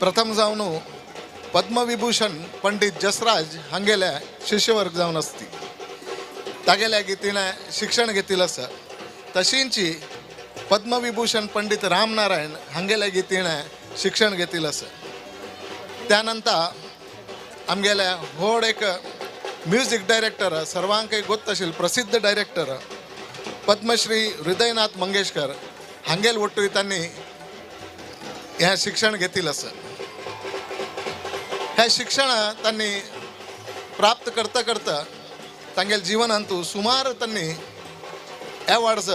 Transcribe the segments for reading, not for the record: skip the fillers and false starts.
प्रथम जावन पद्मविभूषण पंडित जसराज हांगेल्या शिष्यवर्ग जावन असती तागेल्या तिणें शिक्षण घेतिल्लें आसा. तशींची पद्मविभूषण पंडित रामनारायण हांगेल्या तिणें शिक्षण घेतिल्लें आसा. त्यानंतर आमगेल्या व्हड एक म्युझिक डायरेक्टर सर्वांक गोत आशिल्लो प्रसिद्ध डायरेक्टर पद्मश्री हृदयनाथ मंगेशकर हांगेल वट्टूय तांणी हें शिक्षण घेतिल्लें आसा. हें शिक्षण तांणी प्राप्त करता करता तांगेल जिवनांतू सुमार तांणी एवॉर्ड्स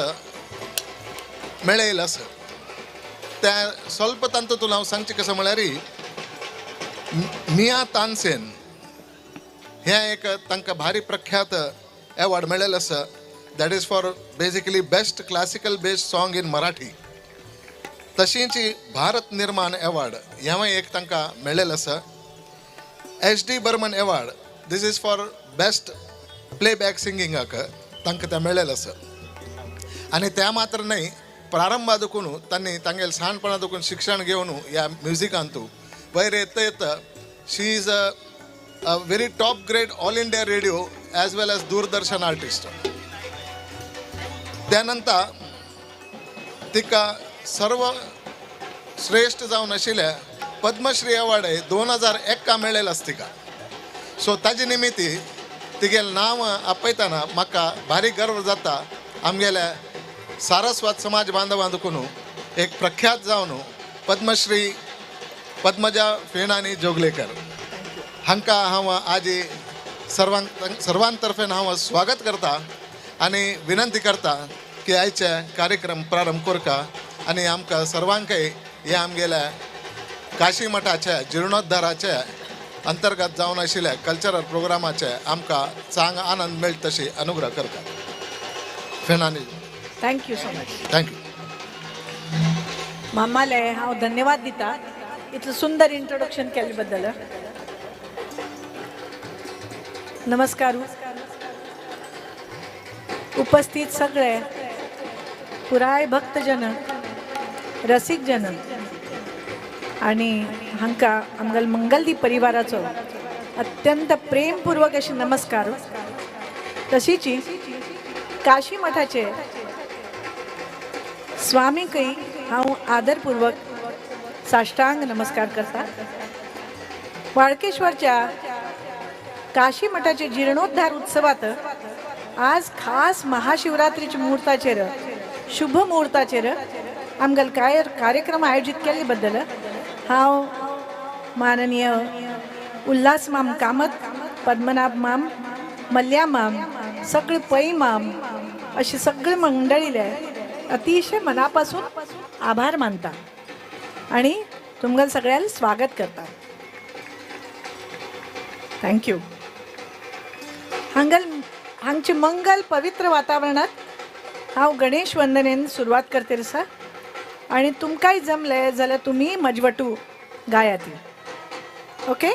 मेळयले आसा. त्या स्वल्प तांतूंतून हांव सांगचें कशें म्हळ्यार मिया तानसेन हें एक तांकां भारी प्रख्यात एवॉर्ड मेळयलो आसा. That is for basically best classical based song in Marathi. तशींच भारत निर्माण एवॉर्ड हेंवूय एक तांकां मेळयलो आसा. HD Burman award this is for best playback सिंगिंगाक तांकां तें मेळयलें आसा. आनी त्या मात्र न्हय, प्रारंभादकून तांणी तांगेल ल्हानपणा देखून शिक्षण घेवन ह्या म्युझिकांतू वयर येता येता she is a very top grade All India Radio as well as Doordarshan artist. त्यानंतर तिका सर्व श्रेष्ठ जावन आशिल्ल्या पद्मश्री एवॉर्ड 2001 मेळयलो आसा तिका. सो ताजे निमित्ती तिगेलें नांव आपयतना म्हाका भारी गर्व जाता. आमगेल्या सारस्वत समाज बांधवां देखून एक प्रख्यात जावन पद्मश्री पद्मजा फेणानी जोगलेकर हांकां हांव आज सर्वांतर्फेन हांव स्वागत करता आनी विनंती करता की आयचे कार्यक्रम प्रारंभ करता आनी आमकां सर्वांकय हे आमगेल्या काशी मठाचे जिर्णोद्धाराचे अंतर्गत जावन आशिल्ल्या कल्चरल प्रोग्रामाचे आमकां चांग आनंद मेळटा तशी अनुग्रह करता. फेणानी थँक्यू सो मच. थँक्यू. मामाले हांव धन्यवाद दिता इतलें सुंदर इंट्रोडक्शन केले बद्दल. नमस्कार. उपस्थित सगळे पुराय भक्तजन रसिक जन आणि हांकां आमगेल मंगलदीप परिवाराचो अत्यंत प्रेमपूर्वक अशे नमस्कार. तशीच काशी मठाचे स्वामीकय हांव आदरपूर्वक साष्टांग नमस्कार करता. वाळकेश्वरच्या काशी मठाचे जिर्णोद्धार उत्सवात आज खास महाशिवरात्रीच्या मुहूर्ताचेर शुभ मुहूर्ताचेर आमगेल कार्यक्रम आयोजित केले बद्दल हांव माननीय उल्हास माम कामत, पद्मनाभ माम, मल्ल्या माम, सगळे पै माम अशी सगळे मंडळीले अतिशय मनापासून आभार मानता आणि तुमगेल सगळ्यांना स्वागत करता. थँक्यू. हांगचे मंगल पवित्र वातावरणात हांव गणेश वंदनेन सुरवात करते आसा आणि तुमकांय जमले जाल्यार तुमी मजवटू गायाती. ओके.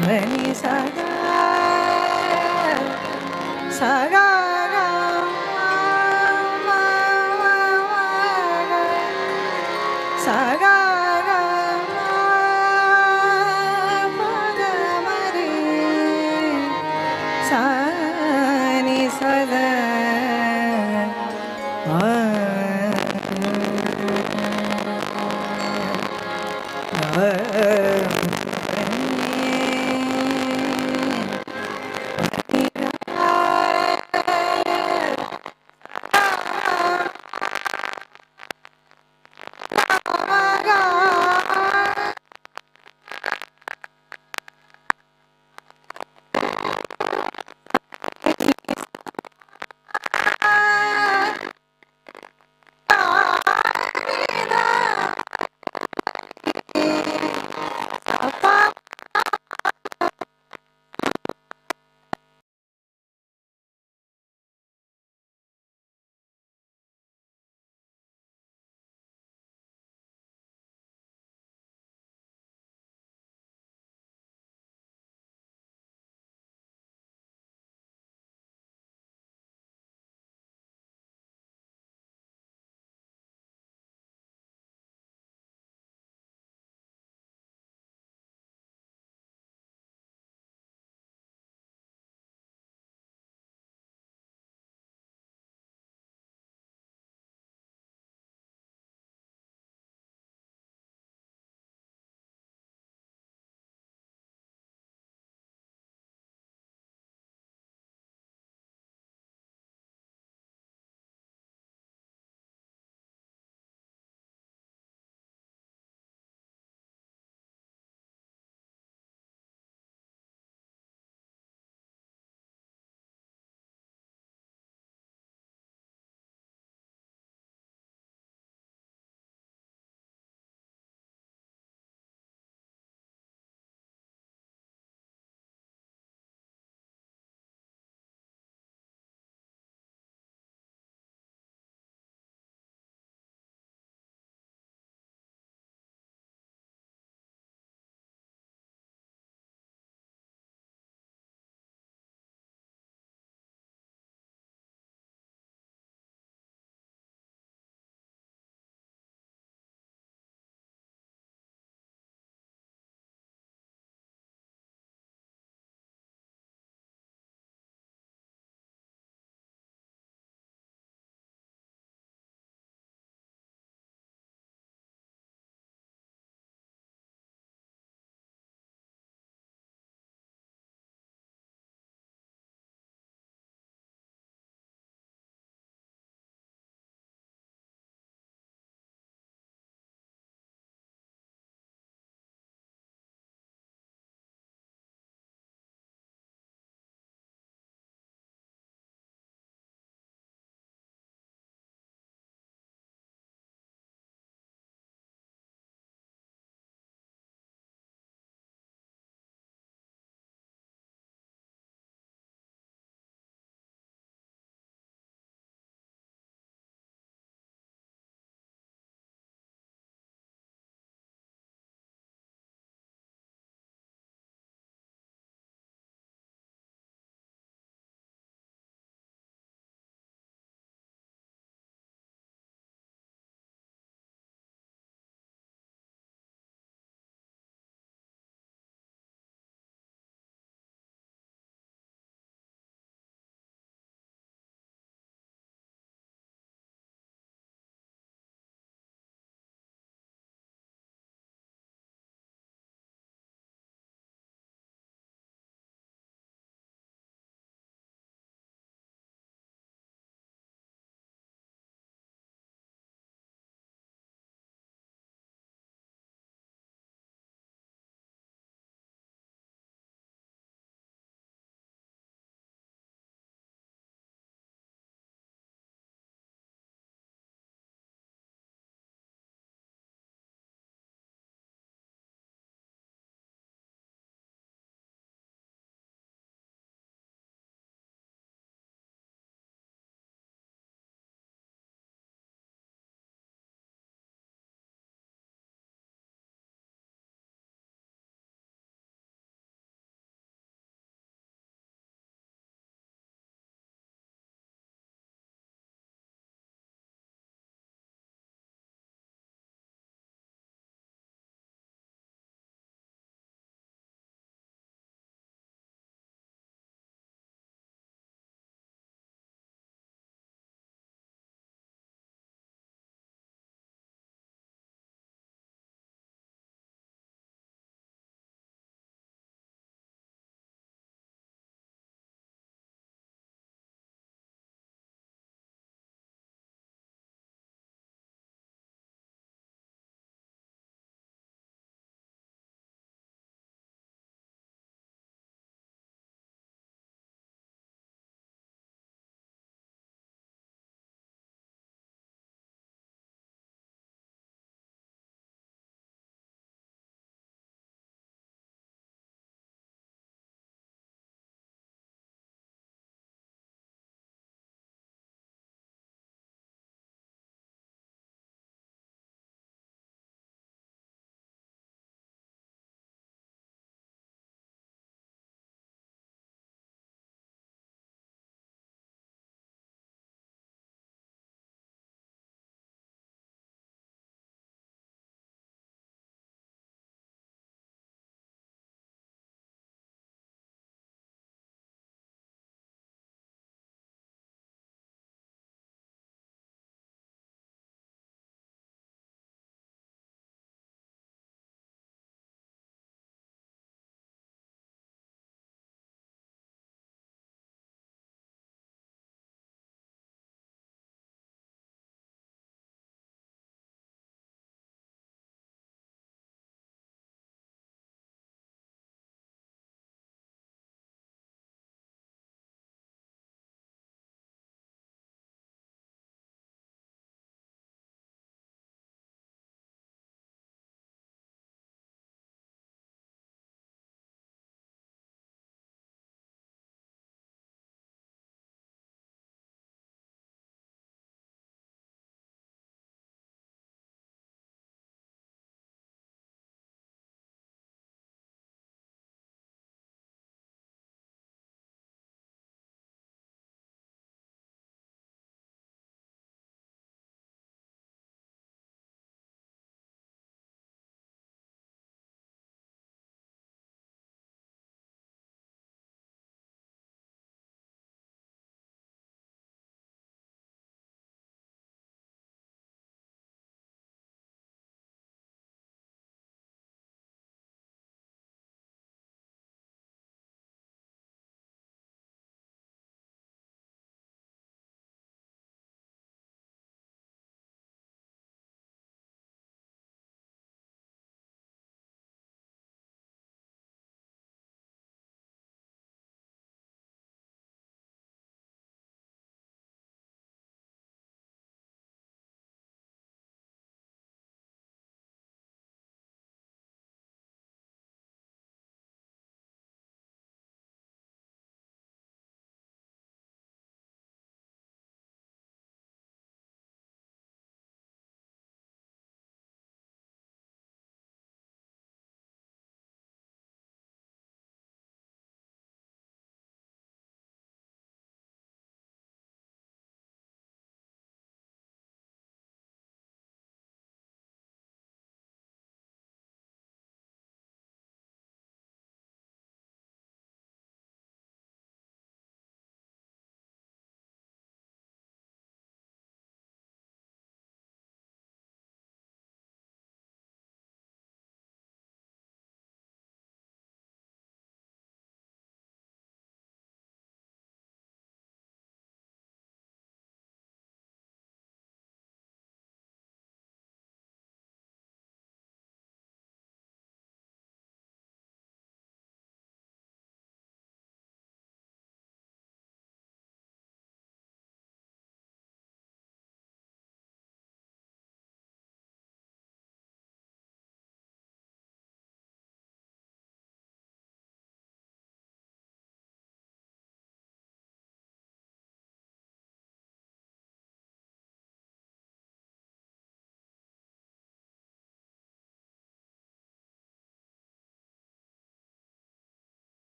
नी सा सा गा गा मा मा मा सा गा गा मा गा मा रे सा नी सा गा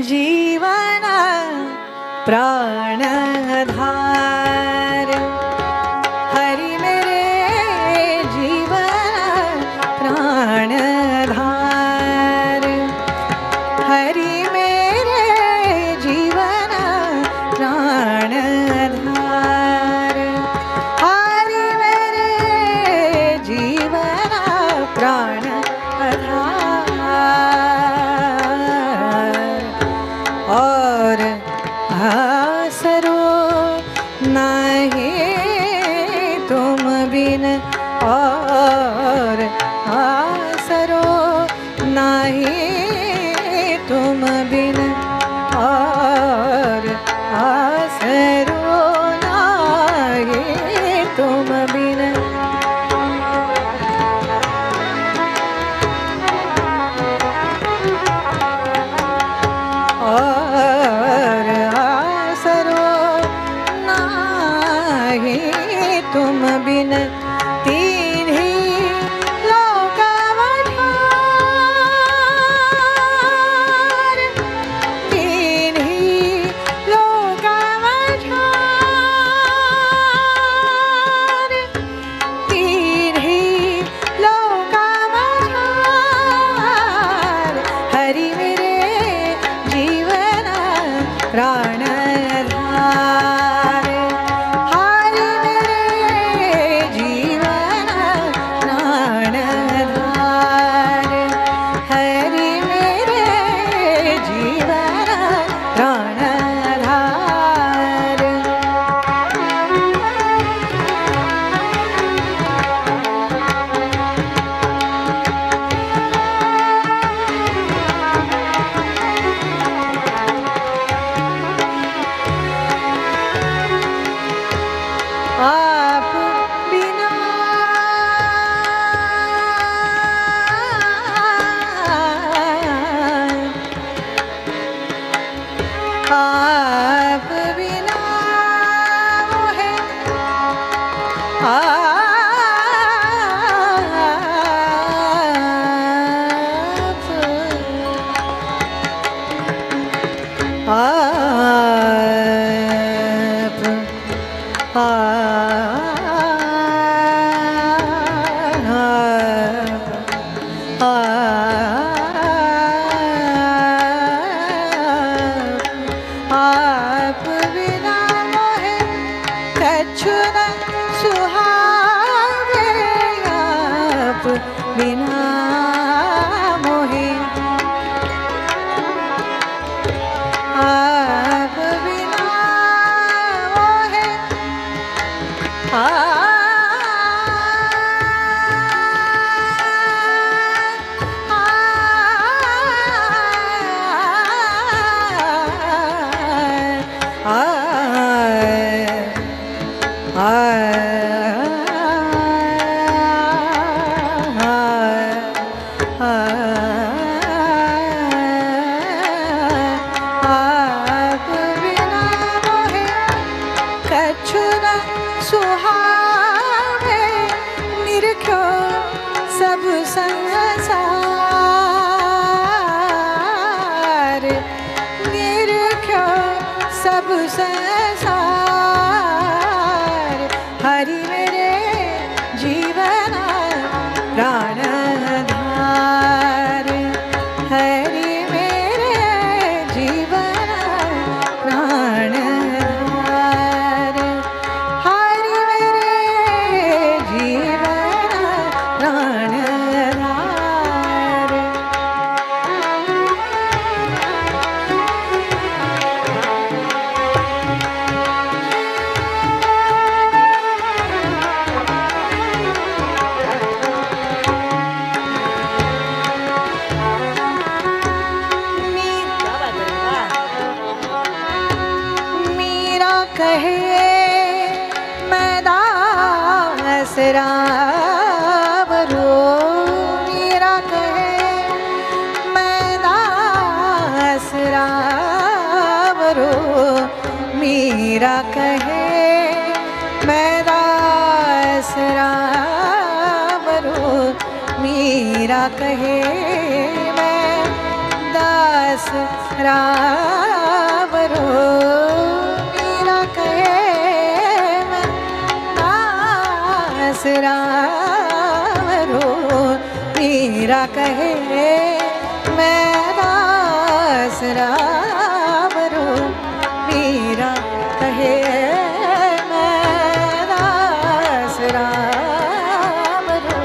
जीवन प्राणधार हरि मेरे जीवन प्राणधार हरि मेरे जीवन प्राणधार हरि मेरे जीवन प्राणधार और आसरो नहीं तुम बिन और आसरो नहीं तुम बिन और आसरो नहीं तुम बिन और आसरो नाही तुम बिन तीन्ही लोकावधार तीन्ही लोकावधार तीन्ही लोकावधार हरि मेरे जीवन प्राणधार हरि मेरे जीवन प्राणधार हरि मेरे जीवन प्राणधार आप बिना आप बिना मोहे आप बिना मोहे कछु न सुहावे आप बिना मोहे आप बिना मोहे आप बिना मोहे कछु न सुहावे निरख्यो सब संसार निरख्यो सब संसार हरि मेरे जीवन प्राणधार हरि मेरे जीवन प्राणधार हरि मेरे जीवन प्राणधार मीरा कहे मैं दास रावरो मीरा कहे मैं दास रावरो मीरा कहे मैं दास रावरो मीरा कहे मैं दास रावरो मीरा कहे मैं दास रावरो मीरा कहे मैं दास रावरो मीरा कहे मैं दास रावरो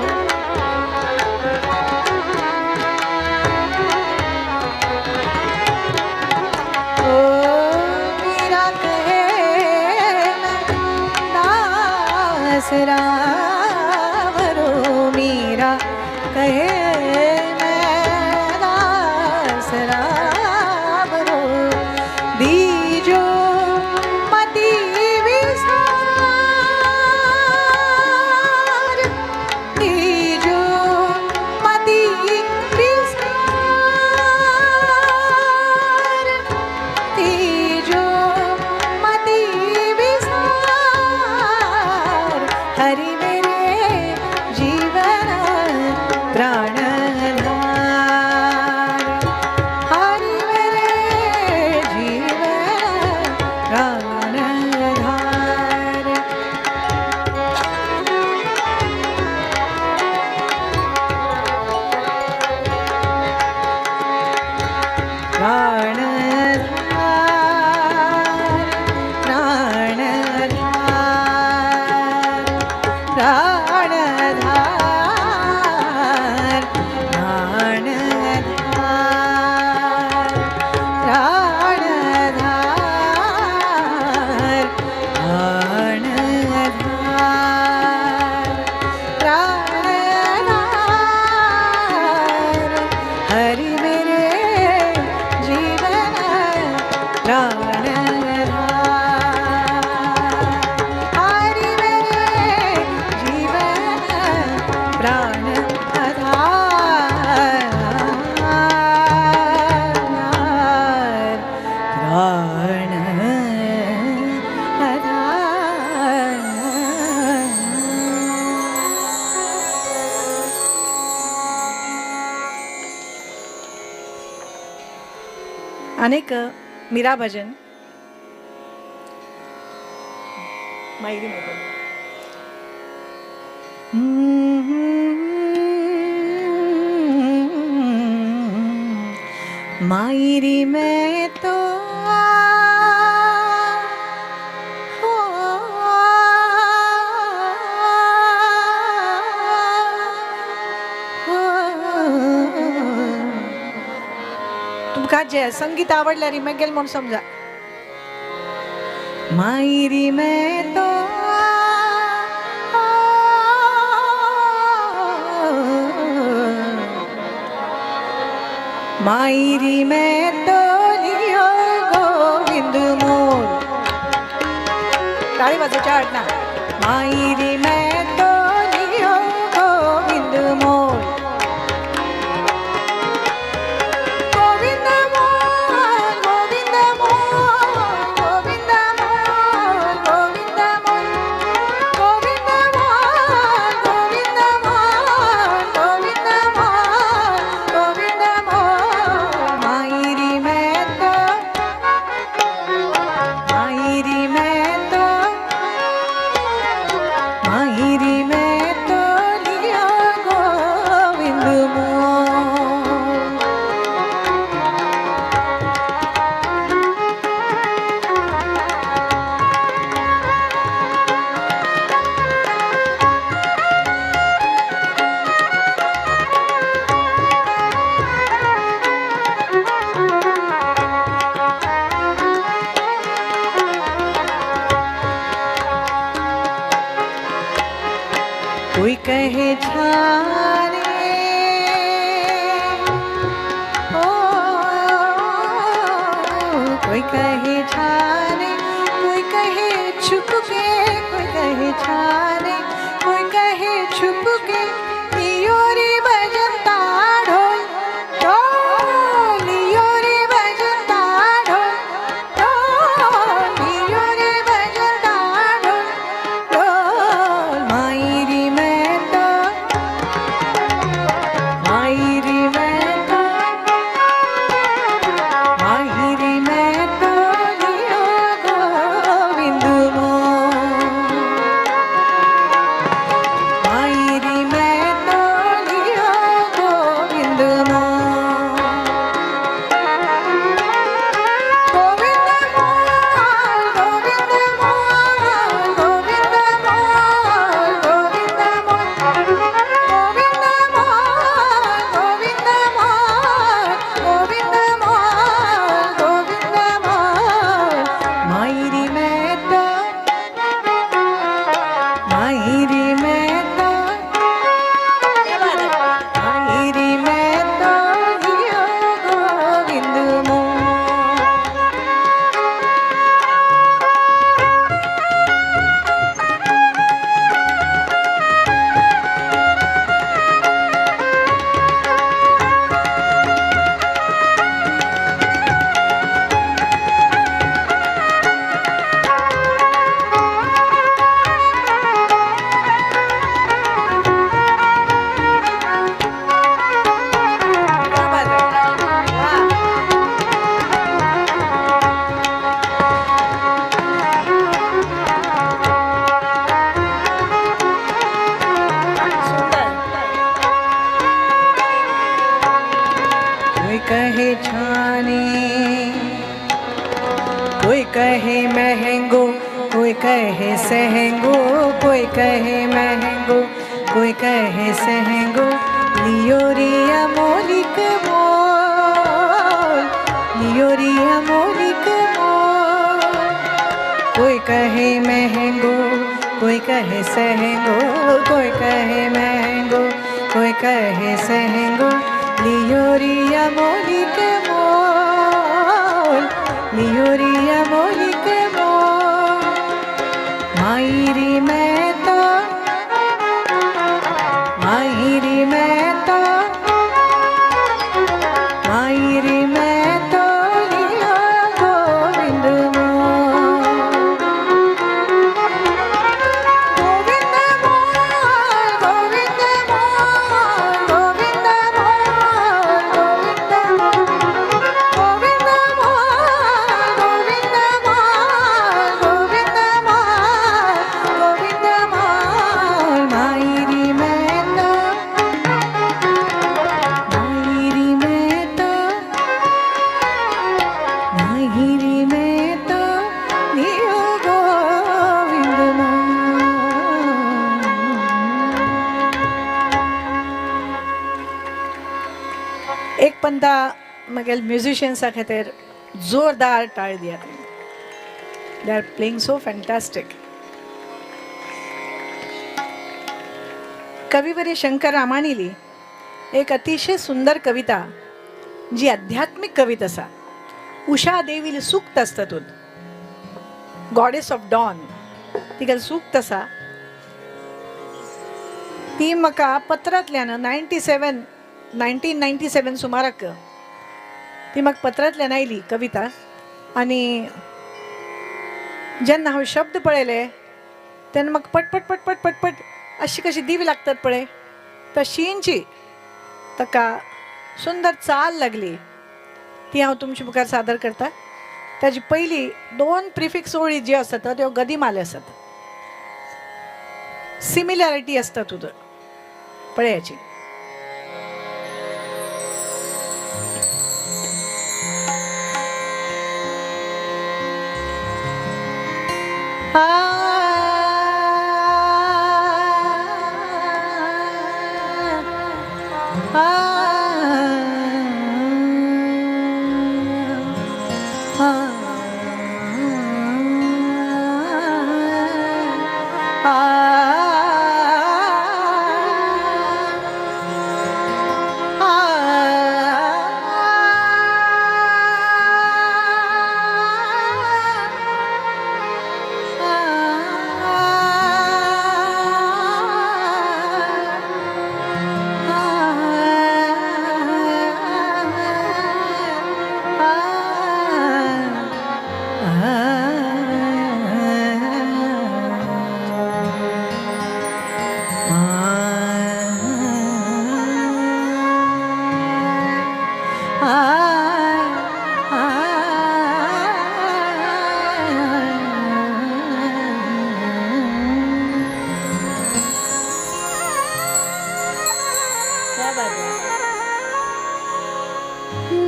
ओ मीरा कहे मैं दास रावरो मीरा कहे मैं दास रावरो दीजो मति विसार दीजो मति विसार दीजो मति विसार हरि मेरे जीवन प्राणधार हरि मेरे जीवन प्राणधार प्राणधार प्राणधार प्राणधार प्राणधार प्राणधार प्राणधार हरि मेरे जीवन प्राणधार हरि मेरे जीवन अनेक मीरा भजन मायरी मायरी में तो तुमका जे संगीत आवडल्या री मग गेल म्हणून समजा मायरी में तो मायरी में तो लियो गोविंद मोर ताली वाजवायची आडना मायरी में तो लियो गोविंद मोर गोविंद मोर गोविंद मोर गोविंद मोर गोविंद मोर गोविंद मोर गोविंद मोर गोविंद मोर गोविंद मोर मायरी में तो लिया गोविंद मोर कोई कहे जाने ओ कोई कहे जाने कोई कहे छुप के कोई कहे जाने कोई कहे छुप के लियोरी बजता ढोल ढोल लियोरी बजता ढोल ढोल लियोरी बजता ढोल ढोल मायरी में तो मायरी में तो मायरी कहे सहंगो, कोई कहे महंगो, कोई कहे सहंगो, लियो रिया मोलिक मोल, लियो रिया मोलिक मोल। कोई कहे महंगो, कोई कहे सहंगो, कोई कहे महंगो, कोई कहे सहंगो, लियो रिया मोलिक मोल, लियो रिया मोलिक मोल। मायरी मैं तो, मायरी मैं तो, मायरी मैं तो लियो गोविंद मोल, गोविंद मोल, गोविंद मोल, गोविंद मोल, गोविंद मोल, गोविंद मोल, गोविंद मोल, गोविंद मोल, गोविंद मोल। मायरी मैं तो, मायरी मैं तो, मायरी मैं तो लियो गोविंद मोल। एक पंता मगेल म्युझिशियन्सा खातीर जोरदार टाळ दियात. They are playing so fantastic. कविवर्य शंकर रामाणीली एक अतिशय सुंदर कविता जी आध्यात्मिक कविता आसा. उषा देवील सूक्त आसता तूत, गॉडेस ऑफ डॉन, तिगेल सूक्त आसा. ती म्हाका पत्रांतल्यान 1997 सुमाराक ती म्हाका पत्रांतल्यान आयली कविता. आनी जेन्ना हांव शब्द पळयले तेन्ना म्हाका पटपट पटपट पटपट अशी कशी दिवी लागतात पळय तशींची ताका सुंदर चाल लागली. ती हांव तुमचे मुखार सादर करता. ताजी पयली 2 प्रिफिक्स ओळी ज्यो आसात त्यो गदिमाले आसात. सिमिलॅरिटी आसता तुजो पळयाची.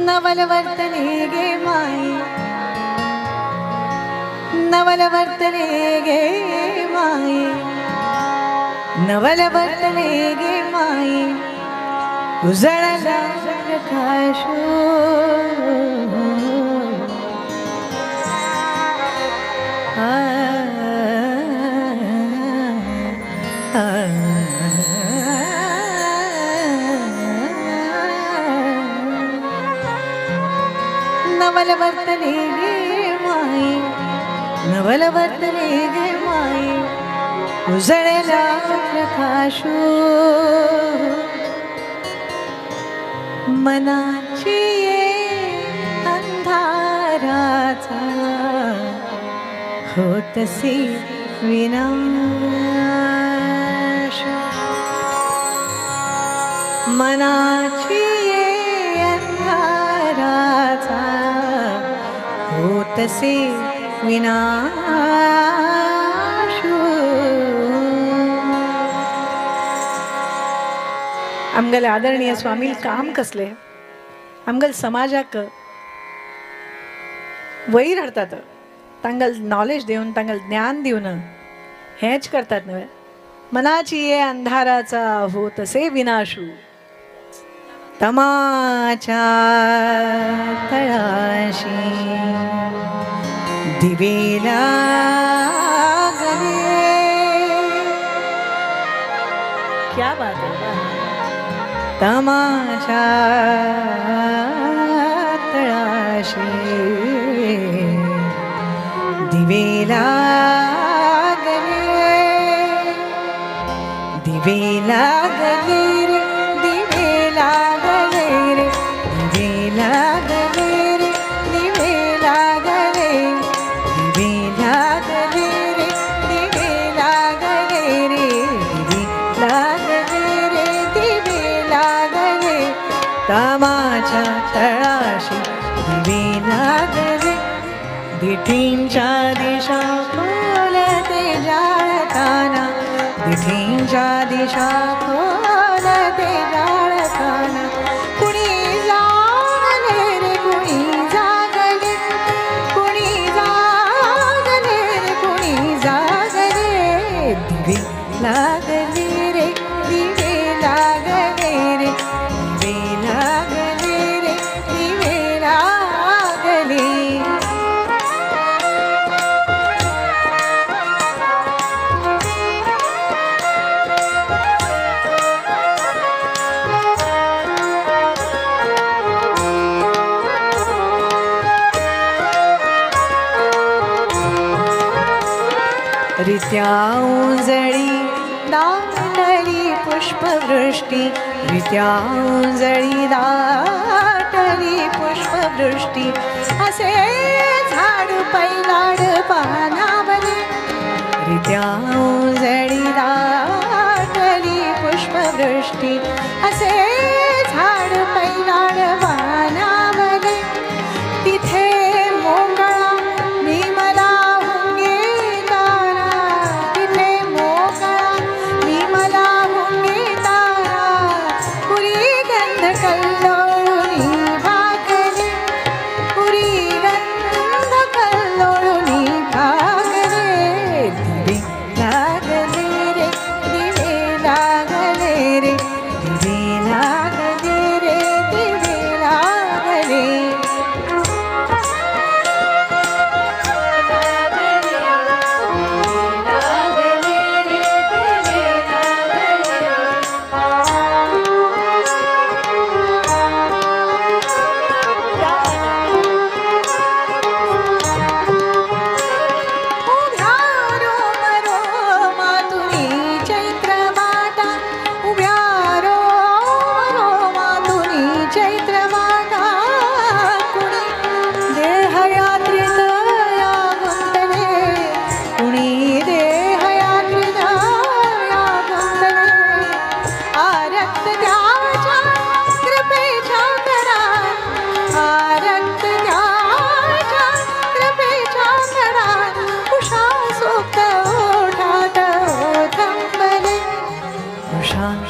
नवलवर्तने गे माई, नवलवर्तने गे माई, नवलवर्तने गे माई, उजळला प्रकाशो. नवलवर्तने गे माई, नवलवर्तने गे माई, उजळला प्रकाशो. मनाची ये अंधाराचा होतसे विनाश. मनाची ये अंधाराचा होतसे विनाश. आमगेले आदरणीय स्वामी काम कसले आमगेल समाजाक वयर हाडतात. तांकां नॉलेज दिवन तांकां ज्ञान दिवन हेंच करतात न्हय. मनाची ये अंधाराचा हो तसे विनाशू तमाच्या तळाशी दिवे लागले. क्या बात है. तमाच्या तळाशी दिवे लागले. दिवे लागले रे, दिवे लागले रे, दिवे लागले रे, दिवे लागले. दिवे लागले रे, दिवे लागले रे, दिवे लागले रे, दिवे लागले. तमाच्या तळाशी दिवे लागले. दिठींच्या दिशा खोलते जाळताना, दिठींच्या दिशा खोलते जाळताना. कुणी जागले रे, कुणी जागले, कुणी जागले रे, कुणी जागले. दिवे लागले रे, दिवे लागले रे, दिवे लागले रे, दिवे लागले. रित्या उजळी दाटली पुष्पवृष्टी, रित्या उजळी दाटली पुष्पवृष्टी. असे झाड पैलाड पानावले, रित्या उजळी दाटली पुष्पवृष्टी. असे झाड पैलाड पानावले. तिथे मोकळा मी मला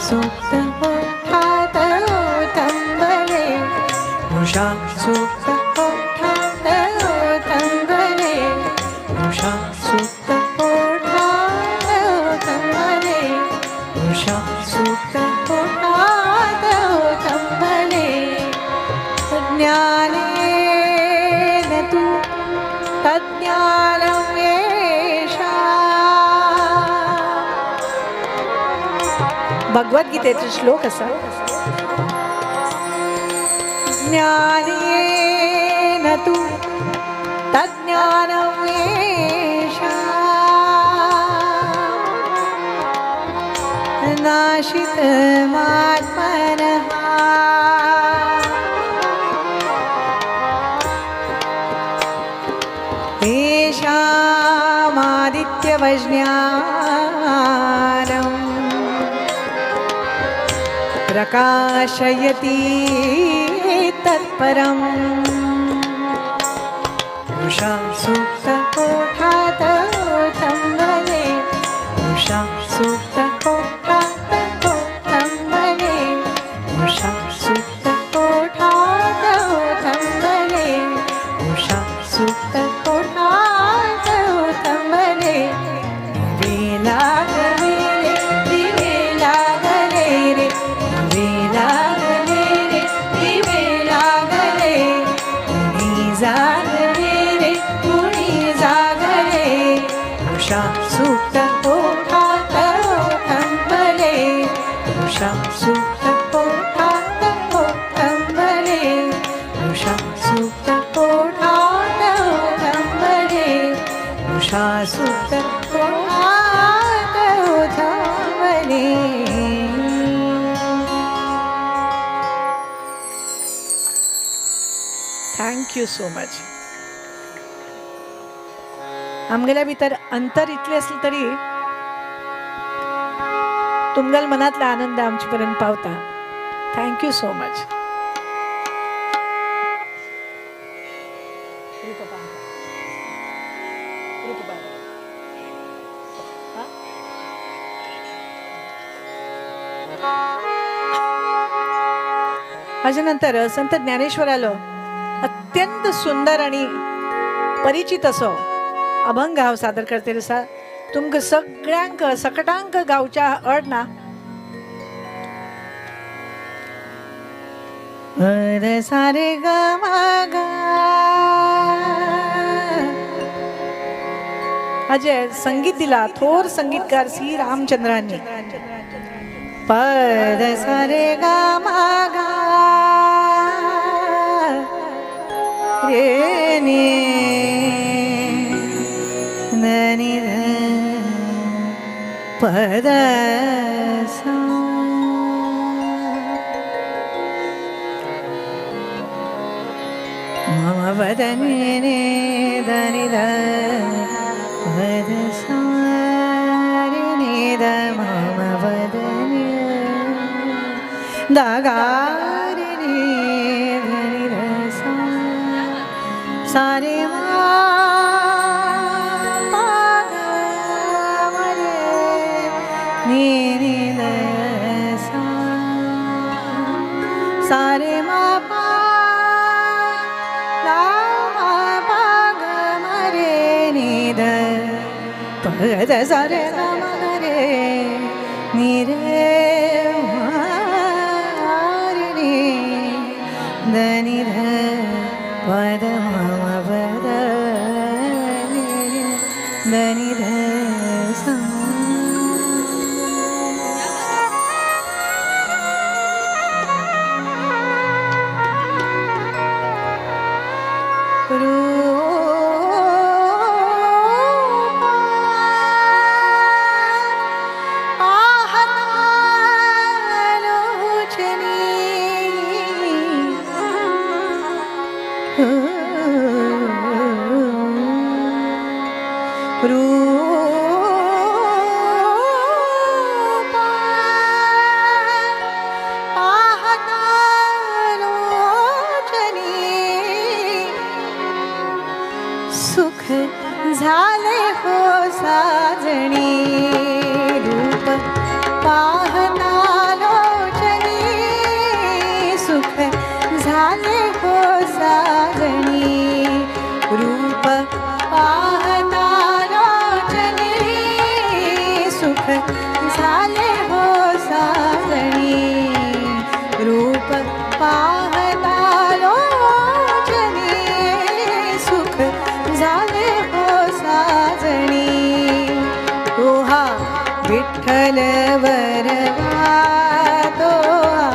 सुप्त ओठात ओथंबले, उषा सुप्त ओठात ओथंबले, उषा सुप्त ओठात ओथंबले, उषा सुप्त ओठात ओथंबले. ज्ञानेन तु तज्ज्ञानं येषा. भगवद्गीतेचा श्लोक असा, ज्ञानेन तु तज्ज्ञानं येषा, नाशितमात्मनः. तेषामादित्यवज्ञानम् प्रकाशयति तत्परम्. उषा सुप्त ओठात ओथंबले, उषा सुप्त ओठात ओथंबले, उषा सुप्त ओठात ओथंबले, उषा सुप्त ओठात थँक्यू सो मच. आमगेल्या भितर अंतर इतले असले तरी तुमगल मनातला आनंद आमचे पर्यंत पावता. Thank you so much. त्याच्यानंतर संत ज्ञानेश्वरालो अत्यंत सुंदर आणि परिचित असो अभंग हांव सादर करते आसा. तुमकां सगळ्यांक सकटांक गावच्या अड ना. सारे ग अजय संगीत दिला थोर संगीतकार सी रामचंद्रांनी. पद सारे ग रे नी नी पद सा मम वदने धनि ध पद सा रे नि ध मम वदने दगा रे नि धनि ध सा सारे सारे मा पा मा पा ग म रे नि ध पद सारे ग म रे नि रे रे नि ध नि ध पद म पद ध नि ध सा. सुख झाले हो साजणी रूप पाहना लोचनी. सुख झाले हो साजणी रूप पाहना लोचनी. सुख झाले हो साजणी रूप पाहना लोचनी. सुख झाले हो साजणी तोहा विठ्ठल बरवा तोहा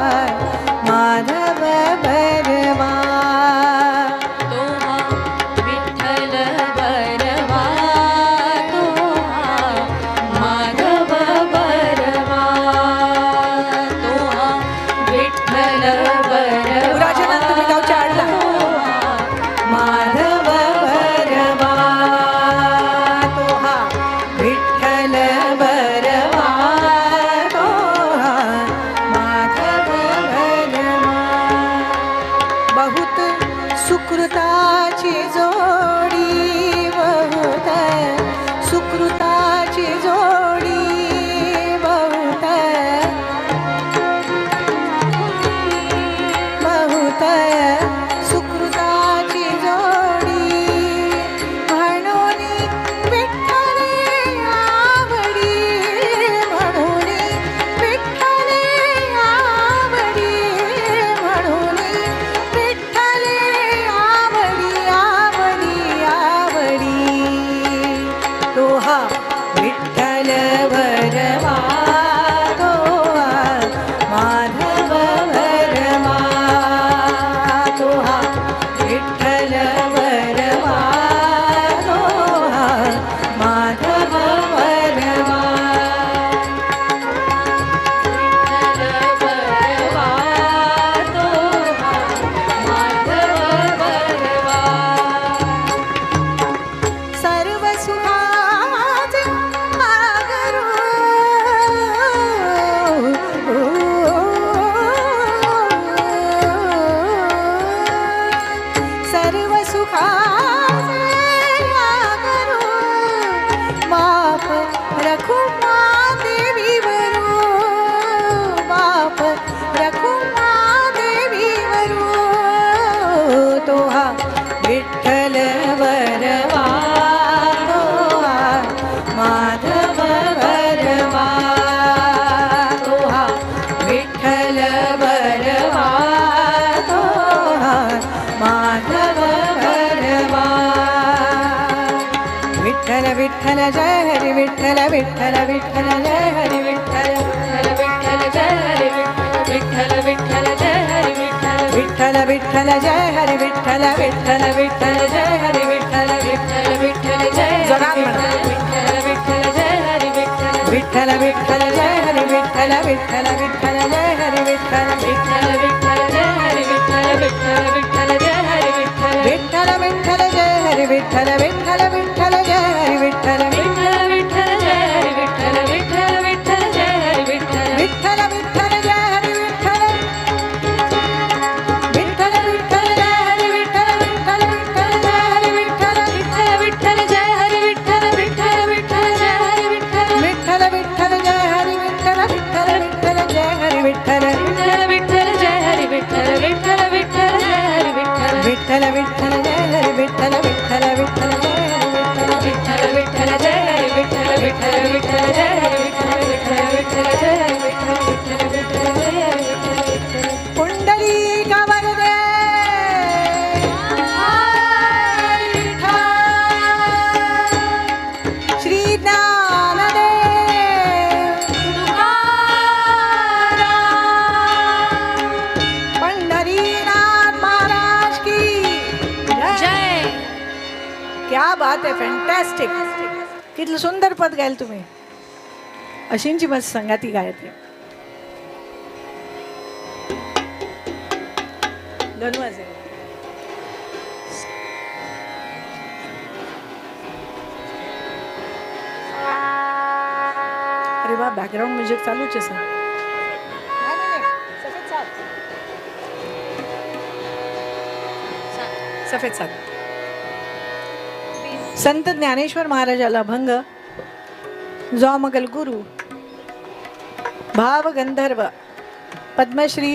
माधव बरवा. तोहा विठ्ठल बरवा तोहा माधव बरवा. तोहा विठ्ठल बरवा राजनंद तुम्ही गावच्या आडला माधव बरवा. तोहा विठ्ठल बरवा तोहा विठ्ठल विठ्ठल विठ्ठल जय हरी विठ्ठल विठ्ठल जय हरी विठ्ठल विठ्ठल जय हरी विठ्ठल विठ्ठल जय हरी विठ्ठल विठ्ठल विठ्ठल जय हरी विठ्ठल विठ्ठल विठ्ठल जय जोरात म्हणा. विठ्ठल विठ्ठल जय हरी विठ्ठल विठ्ठल जय हरी विठ्ठल विठ्ठल विठ्ठल जय हरी विठ्ठल विठ्ठल विठ्ठल जय हरी विठ्ठल विठ्ठल जय हरी विठ्ठल विठ्ठल जय हरी विठ्ठल विठ्ठल विठ्ठल जय हरी विठ्ठल विठ्ठल विठ्ठल जय हरी विठ्ठल विठ्ठल विठ्ठल जय हरी विठ्ठल विठ्ठल विठ्ठल जय हरी विठ्ठल विठ्ठल विठ्ठल जय हरी विठ्ठल विठ्ठल विठ्ठल जय हरी विठ्ठल विठ्ठल विठ्ठल जय हरी विठ्ठल विठ्ठल विठ्ठल जय हरी विठ्ठल विठ्ठल विठ्ठल जय हरी विठ्ठल विठ्ठल विठ्ठल जय हरी विठ्ठल विठ्ठल विठ्ठल जय हरी विठ्ठल विठ्ठल विठ्ठल जय हरी विठ्ठल विठ्ठल विठ्ठल जय हरी विठ्ठल विठ्ठल विठ्ठल जय हरी विठ्ठल विठ्ठल विठ्ठल जय हरी विठ्ठल विठ्ठल विठ्ठल जय हरी विठ्ठल विठ्ठल विठ्ठल जय हरी विठ्ठल विठ्ठल विठ्ठल जय हरी विठ्ठल पुंडलिका वरदे श्री ज्ञानदेव पंढरीनाथ महाराज की जय क्या बात आहे फॅन्टॅस्टिक किती सुंदर पद गायल तुम्ही अशींची मस्त संगाती गायत्री गणू वाजव. अरे वा बॅकग्राऊंड म्युझिक चालूच आहे सर सफेद साथ संत ज्ञानेश्वर महाराजाला भंग जो मगल गुरु भाव गंधर्व पद्मश्री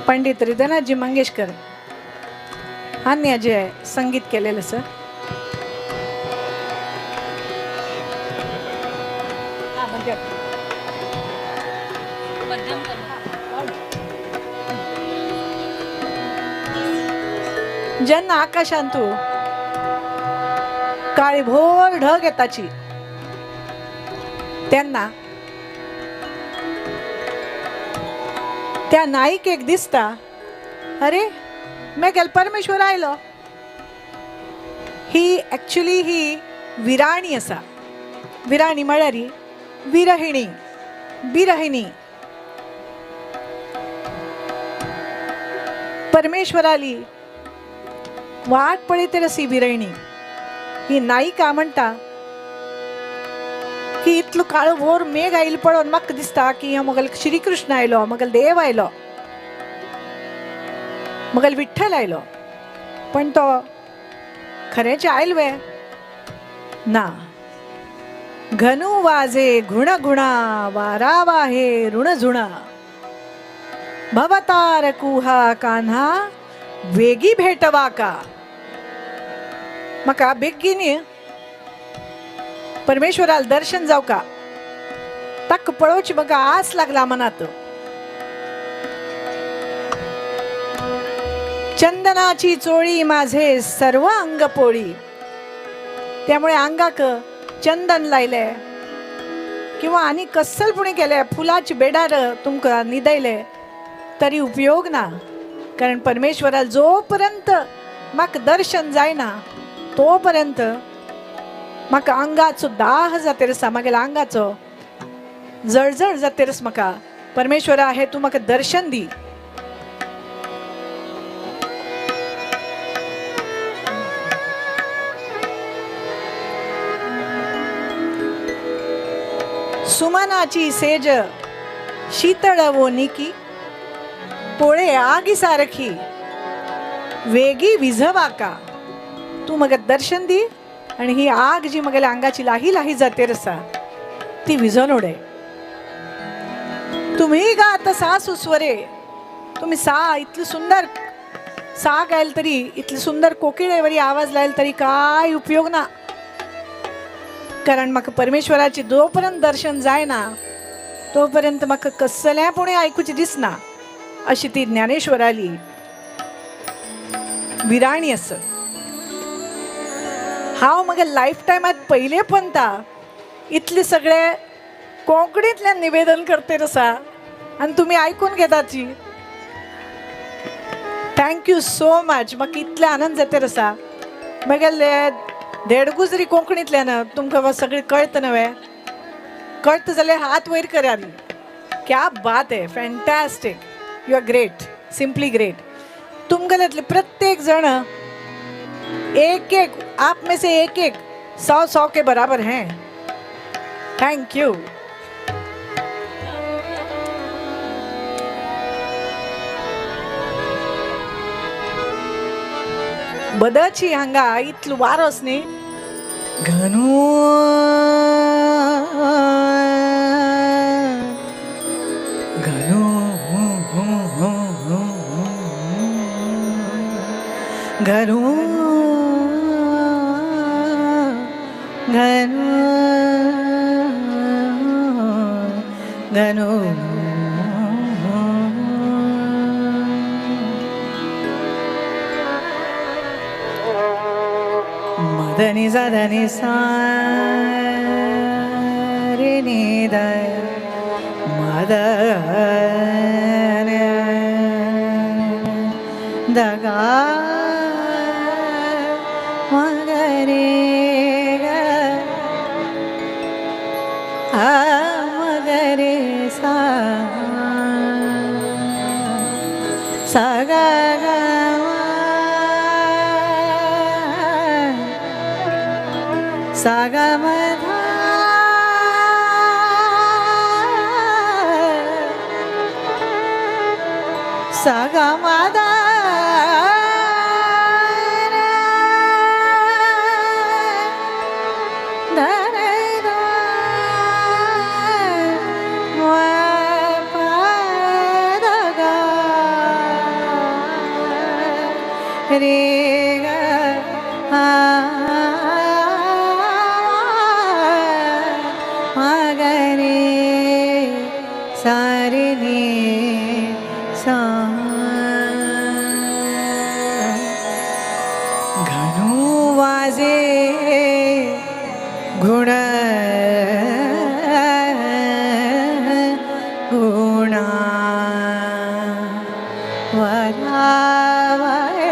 पंडित हृदयनाथजी मंगेशकर यांनी जे संगीत केलेलं सर जन आकाशांतू काळीभोर ढग येताची त्यांना त्या नाईक एक दिसता अरे मैं गेल परमेश्वर आयलो ही ऍक्च्युली ही विराणी असा विराणी म्हळ्यार विरहिणी बिरहिणी परमेश्वराली वाट पळयत अशी विरहिणी ही नायिका म्हणटा की इतलो काळो भोर मेघ आयलो पळोवन म्हाका दिसता की मगल श्री कृष्ण आयलो मगल देव आयलो मगल विठ्ठल आयलो पण तो खरेंच आयलवे ना घनु वाजे घुण घुणा वारा वाहे ऋण झुणा भवतार कुहा कान्हा वेगी भेटवा का म्हाका बेगीन परमेश्वराल दर्शन जाऊ का ताका पळोवची म्हाका आस लागला मनात चंदनाची चोळी माझे सर्व अंग पोळी त्यामुळे अंगाक चंदन लायले किंवा आनी कस्सलपुणी केले फुलाची बेडार तुमकां न्हिदयले तरी उपयोग ना कारण परमेश्वराल जोपर्यंत म्हाका दर्शन जायना तोपर्यंत म्हाका अंगाचो दाह जातेर आसा म्हागेल्या अंगाचो जळजळ जातेर म्हाका परमेश्वरा हे तूं म्हाका दर्शन दी सुमनाची सेज शीतळ वो निकी पोळे आगी सारखी वेगी विझवा का तू मग दर्शन दी आणि ही आग जी मगेल्या अंगाची लाही लाही जातेर आसा ती विझोन उडे तुम्ही गात सा सुस्वरे तुम्ही सा इतली सुंदर सा गायल तरी इतली सुंदर कोकिळेवरी आवाज लायल तरी काय उपयोग ना कारण म्हाका परमेश्वराची जोपर्यंत दर्शन जायना तोपर्यंत म्हाका कसलेपणे आयकुची दिसना अशी ती ज्ञानेश्वराली विराणी आसा हांव म्हगे लायफ टायमात पयले पंता इतले सगळे कोंकणीतल्यान निवेदन करते आसा आनी तुमी आयकून घेताची. Thank you so much. म्हाका इतले आनंद जाता आसा. म्हगेले देडगुजरी कोंकणीतल्यान तुमकां सगळें कळता न्हय. कळता जाल्यार हात वयर करात. क्या बात है, fantastic. You are great, simply great. तुमगेल्यातले प्रत्येक जण एक एक, आप में से एक एक 100 के बराबर हैं. Thank you. बदची हांगा इतलो वारोस न्ही. घनू घनू घनू घनू घनू मदनी सदनी सा रे नि द मद दगा मगरे मगरे सा सगा सागमधा सागमदा रे सारे ने सा घनू वाजे गुण गुणा वरावे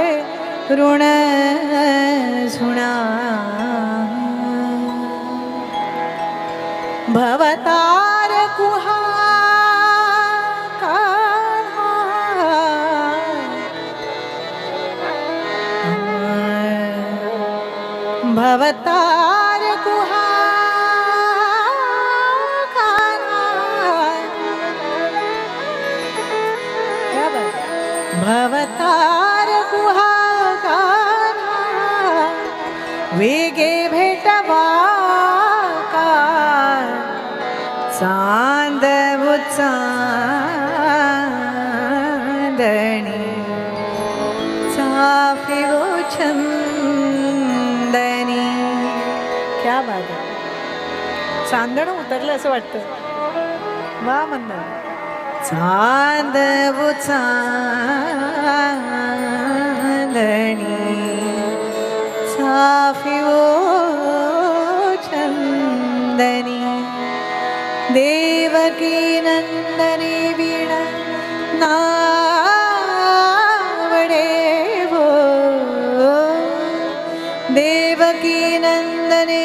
ऋण सुना भवतार कुहा भवतार कुहा भवतार कुहा वेगे भेटवा का चांद चांदणी चाफी वो छंदनी. क्या बात आहे. चांदण उतरलं असं वाटतं. वा मंदार. चांद वो चांदणी चाफी वो छंदनी देवकी नंदनी वीणा नावडे वो देवकी नंदने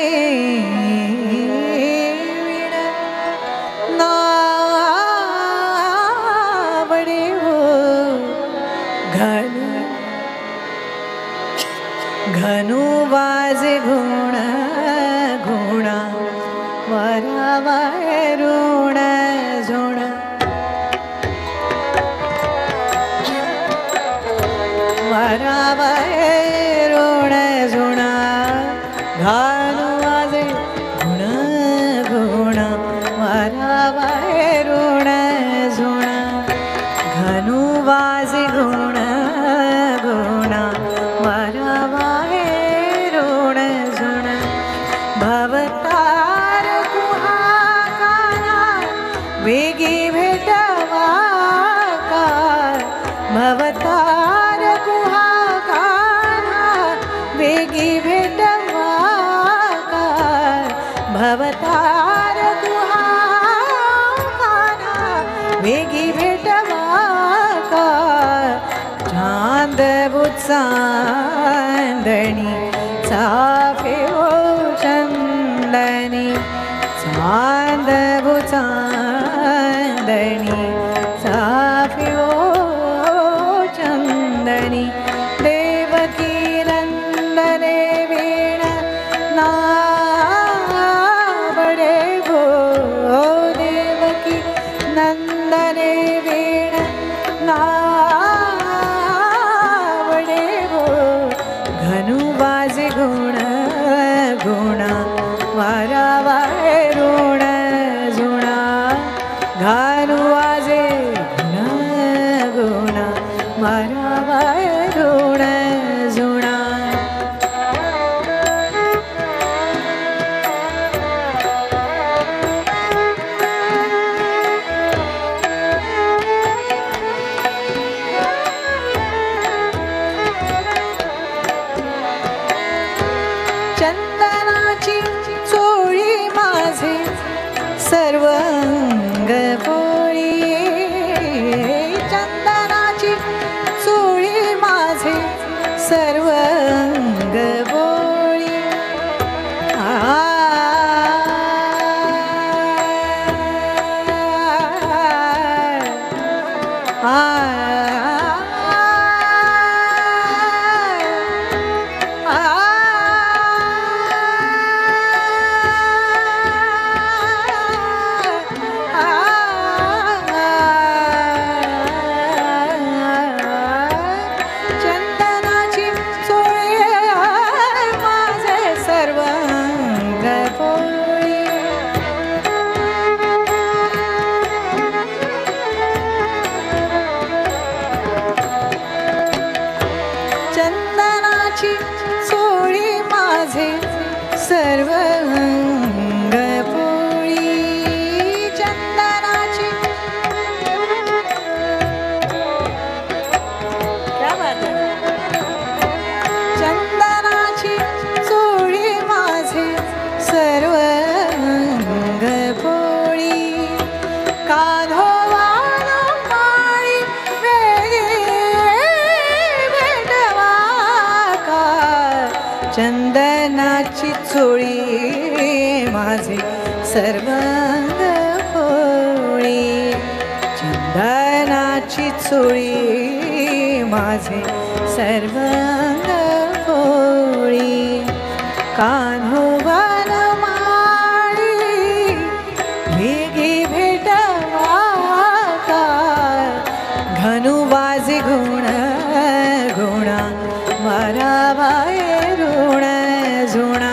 वीणा नावडे वो घनू घनू वाजे गुण गुणा वरावाय ऋण झुण वरावाय ऋण झुणा घनू वाजे गुण गुणा वरावाय ऋण झुणा घनू वाजे गुण गुणा वरावाय ऋण झुणा भवतार कुहाकारा वेगी भेटवा का भवतार कुहाकारा वेगी भेटवा का भवतार वेगी भेटवा का चांद चांदणी चाफे ओ चंदनी चांद चांदणी चाफे ओ चंदनी देवकी नंदने वीण नावडे भो देवकी नंदने वीण नावडे भो घनु वाजे गुण गुणा वारावाय ऋण जुणा घनु वाजे गुण गुणा वारावाय ऋण जुणा चंदनाची चोळी माझे सर्वांग पोळी चंदनाची चोळी माझे सर्वांग पोळी चंदनाची चोळी माझे सर्वांग पोळी चंदनाची चोळी माझे सर्वांग पोळी चंदनाची क्या बात है चंदनाची चोळी माझे सर्वांग पोळी कान्होवान माळी वेगे भेटवा का चंदनाची चोळी माझे सर्वांग पोळी चंदनाची चोळी माझे सर्वांग पोळी कान्होवान माळी वेगी भेटवा का घनु वाजे गुण गुणा वारावाय ऋण जुणा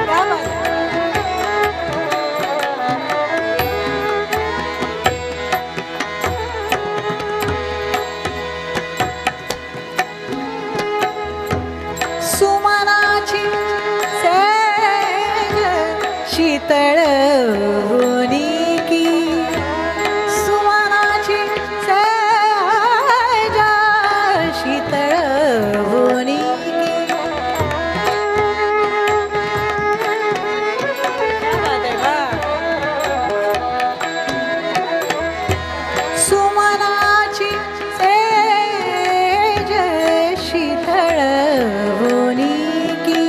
क्या बात है? सुमनाची सेज शीतळ होनी की सुमनाची सेज शीतळ होनी की क्या बात है वाह सुमनाची सेज शीतळ होनी की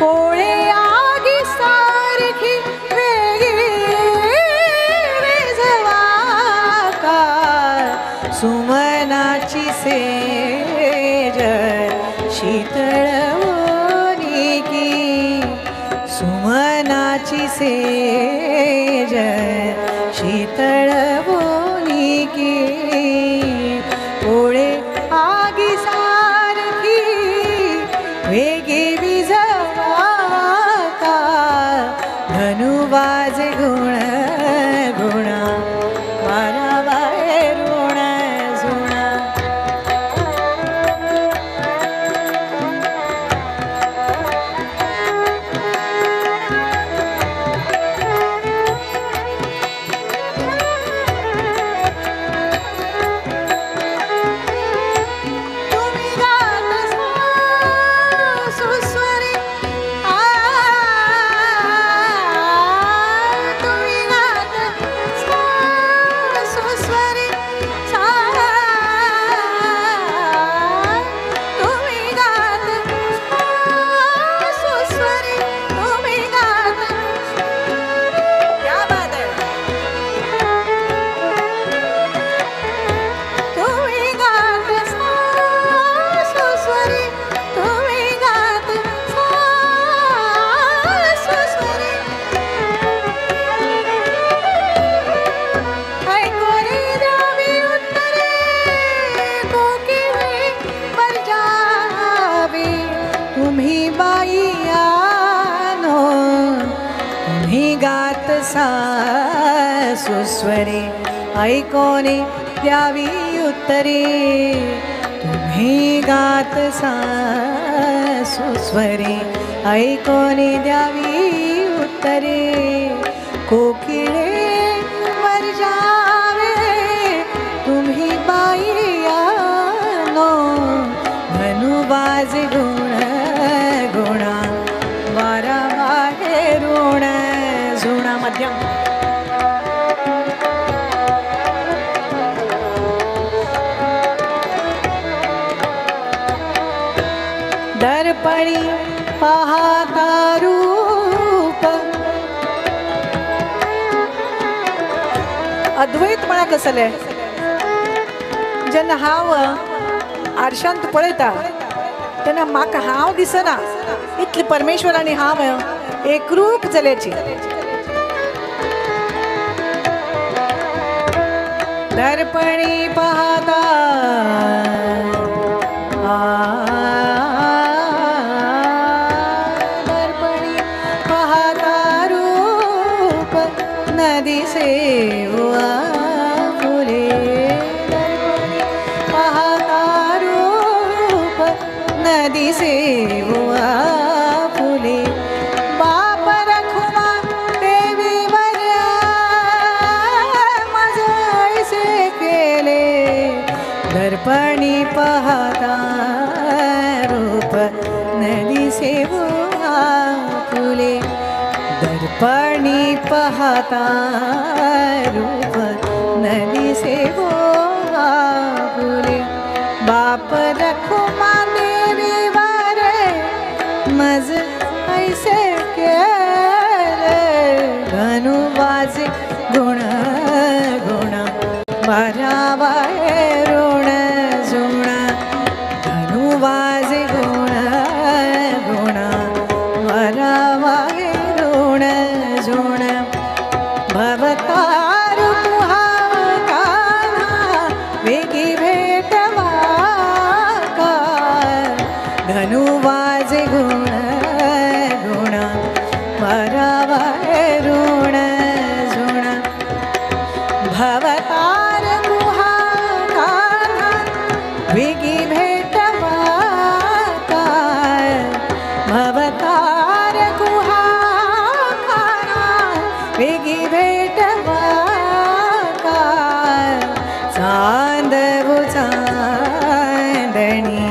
पोळे आगी सारखी वेगळी विझवा का सुमनाची सेज शीतळ होनी की सुमनाची सेज शीतळ होनी की पोळे आगी सारखी वेगी विझवा का धनु वाजे गुण गुणा वारावाय ऋण जुणा सुस्वरे ऐकोने द्यावी उत्तरे तुम्ही गात सुस्वरे ऐकोने द्यावी उत्तरे कोकिळे वर जावे तुम्ही बाईयानो धनुबाज गुण गुणा वारा वाहे ऋण झुणा मध्यम दर्पणी पाहता रूप अद्वैत म्हणा कसले जेन्ना हांव आरशांत पळयता तेन्ना म्हाका हांव दिसना इतले परमेश्वर आनी हांव एकरूप जाल्याची दर्पणी पाहता दर्पणी पाहता रूप नदी सेवा फुले दर्पणी पाहता रूप नदी सेवा फुले बाप रखुमा देवी वर मजायसे केले दर्पणी पाहता रूप नदी सेवा फुले दर्पणी पाहता रूप नदी सेवा फुले बाप रखुमा देवी वारे मज ऐसे केले धनुबाज गुण गुणा भरावा ऋण जुणा धनुबाज गुण गुणा भरावा ऋण जुण भवतार पुहाकाना वेगी भेटवा का धनुबाज गुण गुणा भरावा ऋण जुण भवतार गुहाकाना वेगी भेटवा काय भवतार गुहाकाना वेगी भेटवा काय चांदवू चांदणी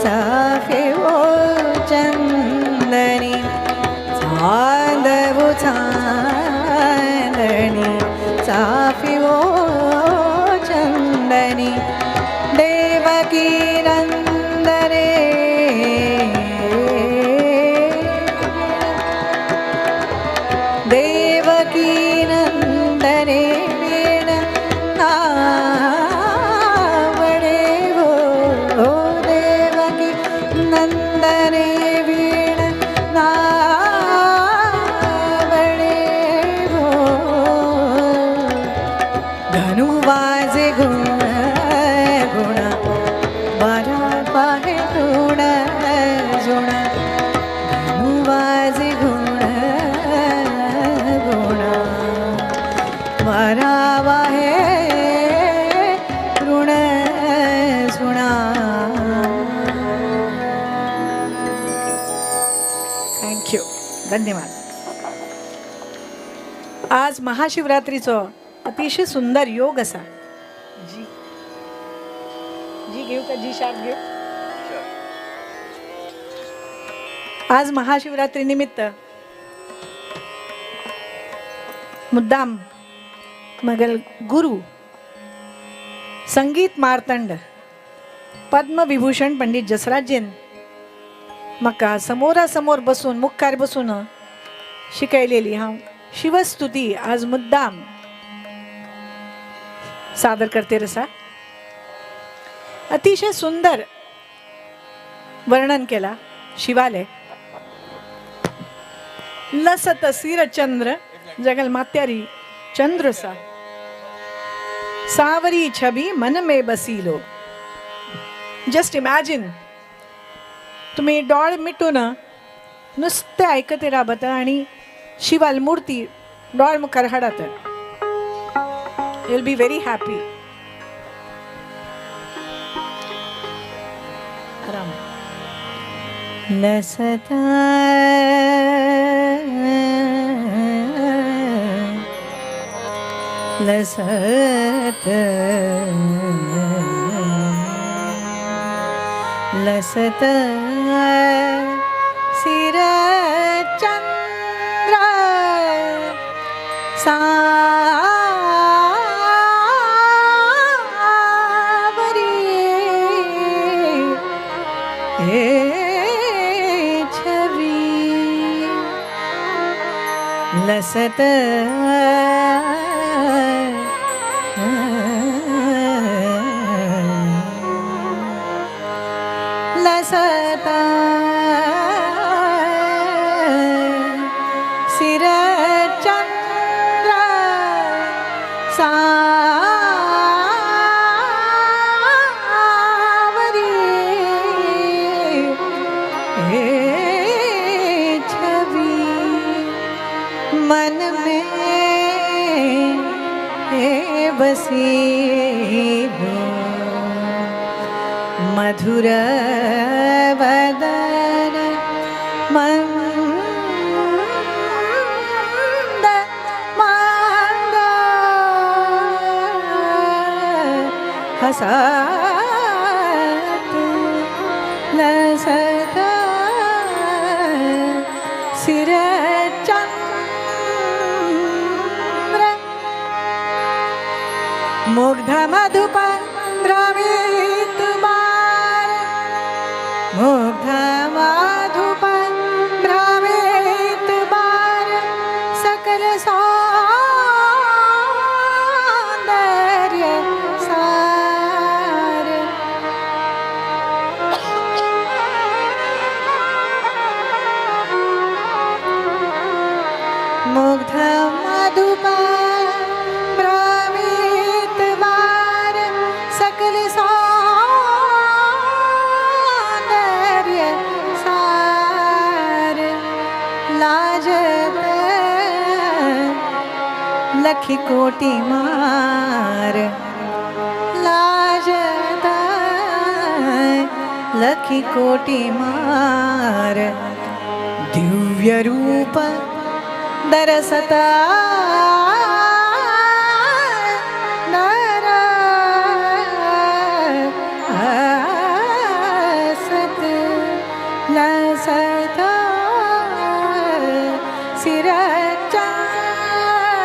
साफेवो चंदनी चांदवू चांदणी साफिवो चंदनी देवकी नंदने देवकी नंदने वीण नावणे वो देवकी नंदने वीण नावणे वो धनुबाजे गुण गुणा बारा पाहे ऋण जुण धनुबाजे गुण गुणा बारा वाहे ऋण जुणा थँक्यू धन्यवाद आज महाशिवरात्रीचो अतिशय सुंदर योग असा जी जी घेऊ का जी शाप घेऊ आज महाशिवरात्री निमित्त मुद्दाम मगल गुरु संगीत मार्तंड पद्मविभूषण पंडित जसराजजीन म्हाका समोरासमोर बसून मुखार बसून शिकयलेली हांव शिवस्तुती आज मुद्दाम सादर करते रसा अतिशय सुंदर वर्णन केला शिवाले लसत सिर चंद्र जगल मात्यारी चंद्र सा सावरी छबी मन में बसीलो जस्ट इमॅजिन तुम्ही डोळे मिटून नुसते ऐकते राबत आणि शिवाल मूर्ती डोळ मुखार हाडात You'll be very happy. आराम. लसता लसत लसत सिर चंद्र सावरी छवि लसत लसता सिर चंद्र सावरी छवि मन में बसी हो मधुर वदन मंद मंद हसत लसत सिर चंद्र मुग्ध मधुप द्रवित बार मुग्ध मधुप द्रवित बार सकल सौंदर्य सार मुग्ध मधुप द्रवित बार सकल सौंदर्य सार लाजत लखी कोटि मार लाजत लखी कोटि मार दिव्य रूप दरसता सत लसता सिर चंद्र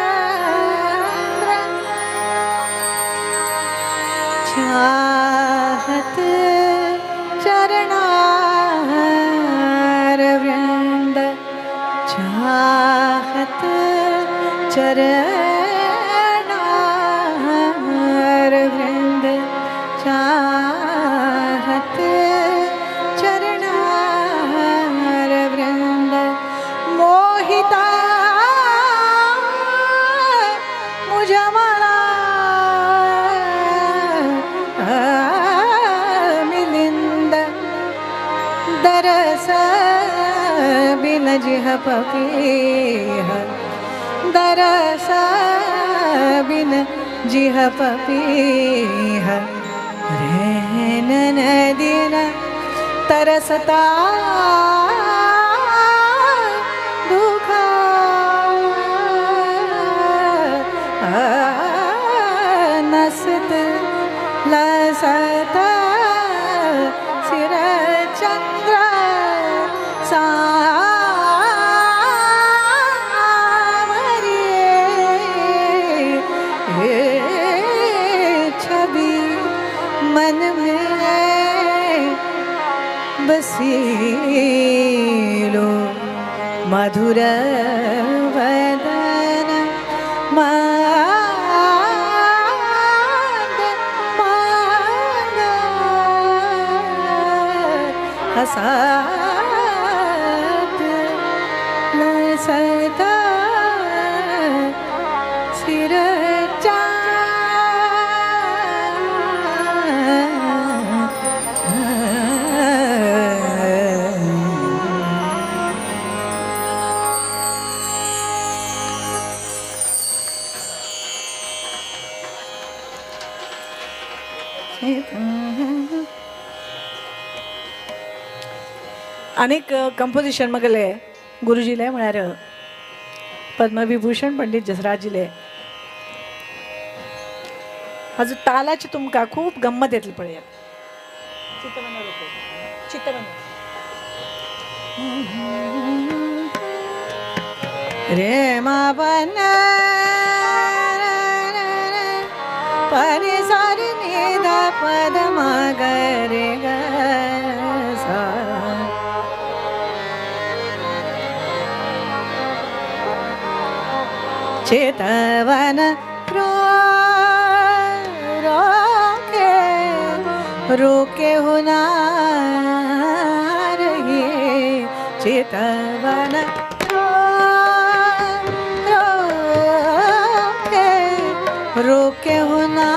चाहत चरणारविंद चाहत चरणारविंद चाहत चरणारविंद मोहिता मुझे मला मिलिंद दरस बिन जिह पपीह दरस बिन जिह पपीह रहन दिन तरसता दुख नसत लसत सिर चंद्र सावरी छवि मन में बसी लो मधुर वदन मंद मंद हसत लसता सिर अनेक कंपोजिशन मगले गुरुजीले म्हळ्यार पद्मविभूषण पंडित जसराजीले हाजो तालाची तुमकां खूब गंमत येतली पळयात. रे मा पन परे सारे निध पद मा ग रे ग सा. चेतवन रोके होना रही चेतवन रोके होना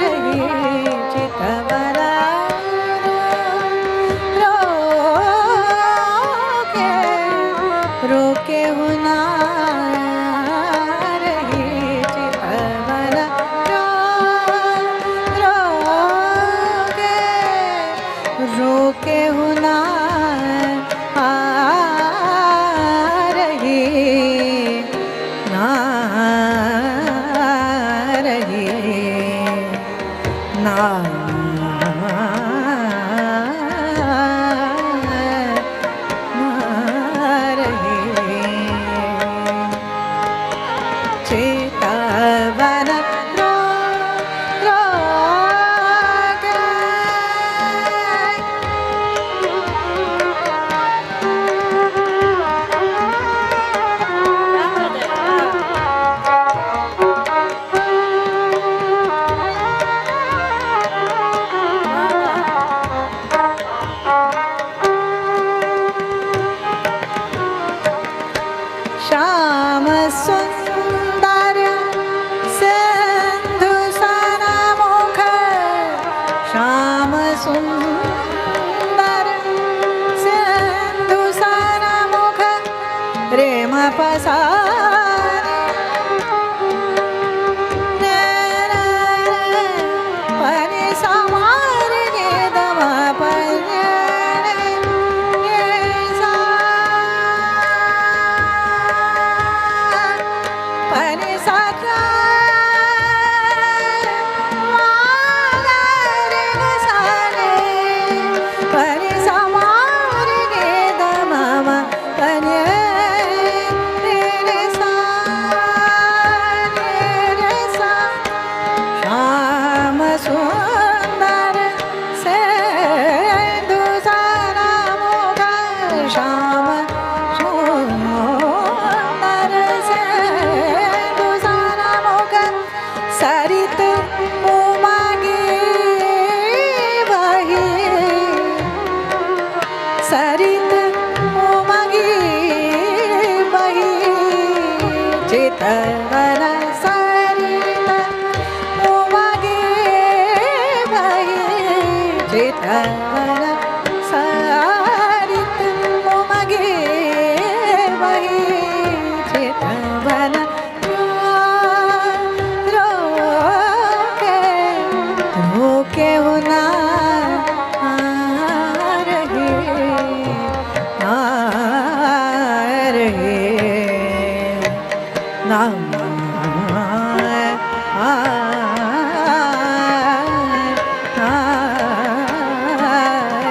रही चेतवन रोके होना रोके हुना आ रही ना रही ना रही चेतवन श्याम सुंदर सिंधु सनमुख श्याम सुंदर सिंधु सनमुख रेम पसा सरित उमागे वही सरित उमागे वही चेतवन सरित उमागे वही चेतवन सरित उमागे वही चेतवन रोके होना रहे ना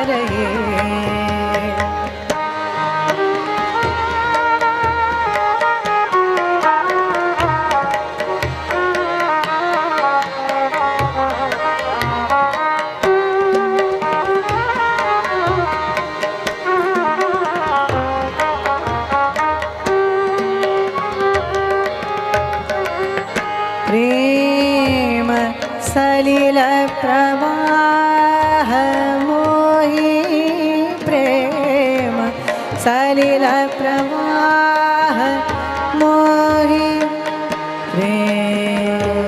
रहे. प्रेम सलिल प्रवाह मोहि प्रेम सलिल प्रवाह मोहि प्रेम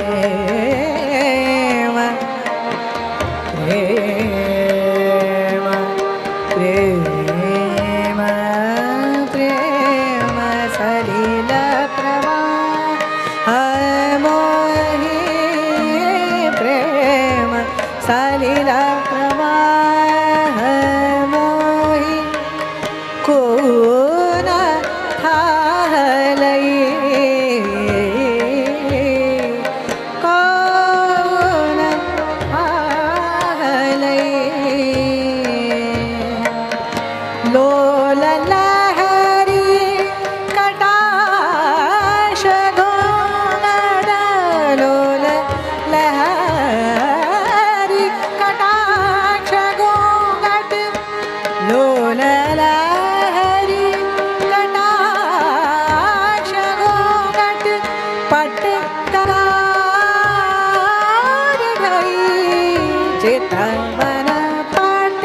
प्रेम प्रेम प्रेम सलिल प्रवाह मोहि लीला प्रवाह मोहि कोण ठाहलई कोण ठाहलई लोल लहरी कटाक्ष घोंगड लोल लहरी कटाक्ष घोंगट लोल लहरी कटाक्ष घोंगट पट करार गई चितवन पट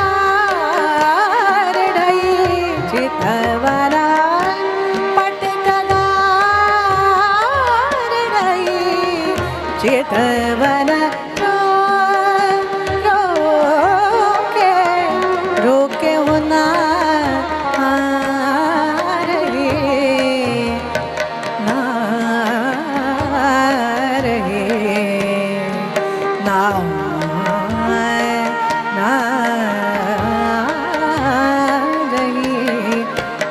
कगार ढई चितवना पट कगार ढई चितवन रोके रोके होना रहे ना रहे ना ना रही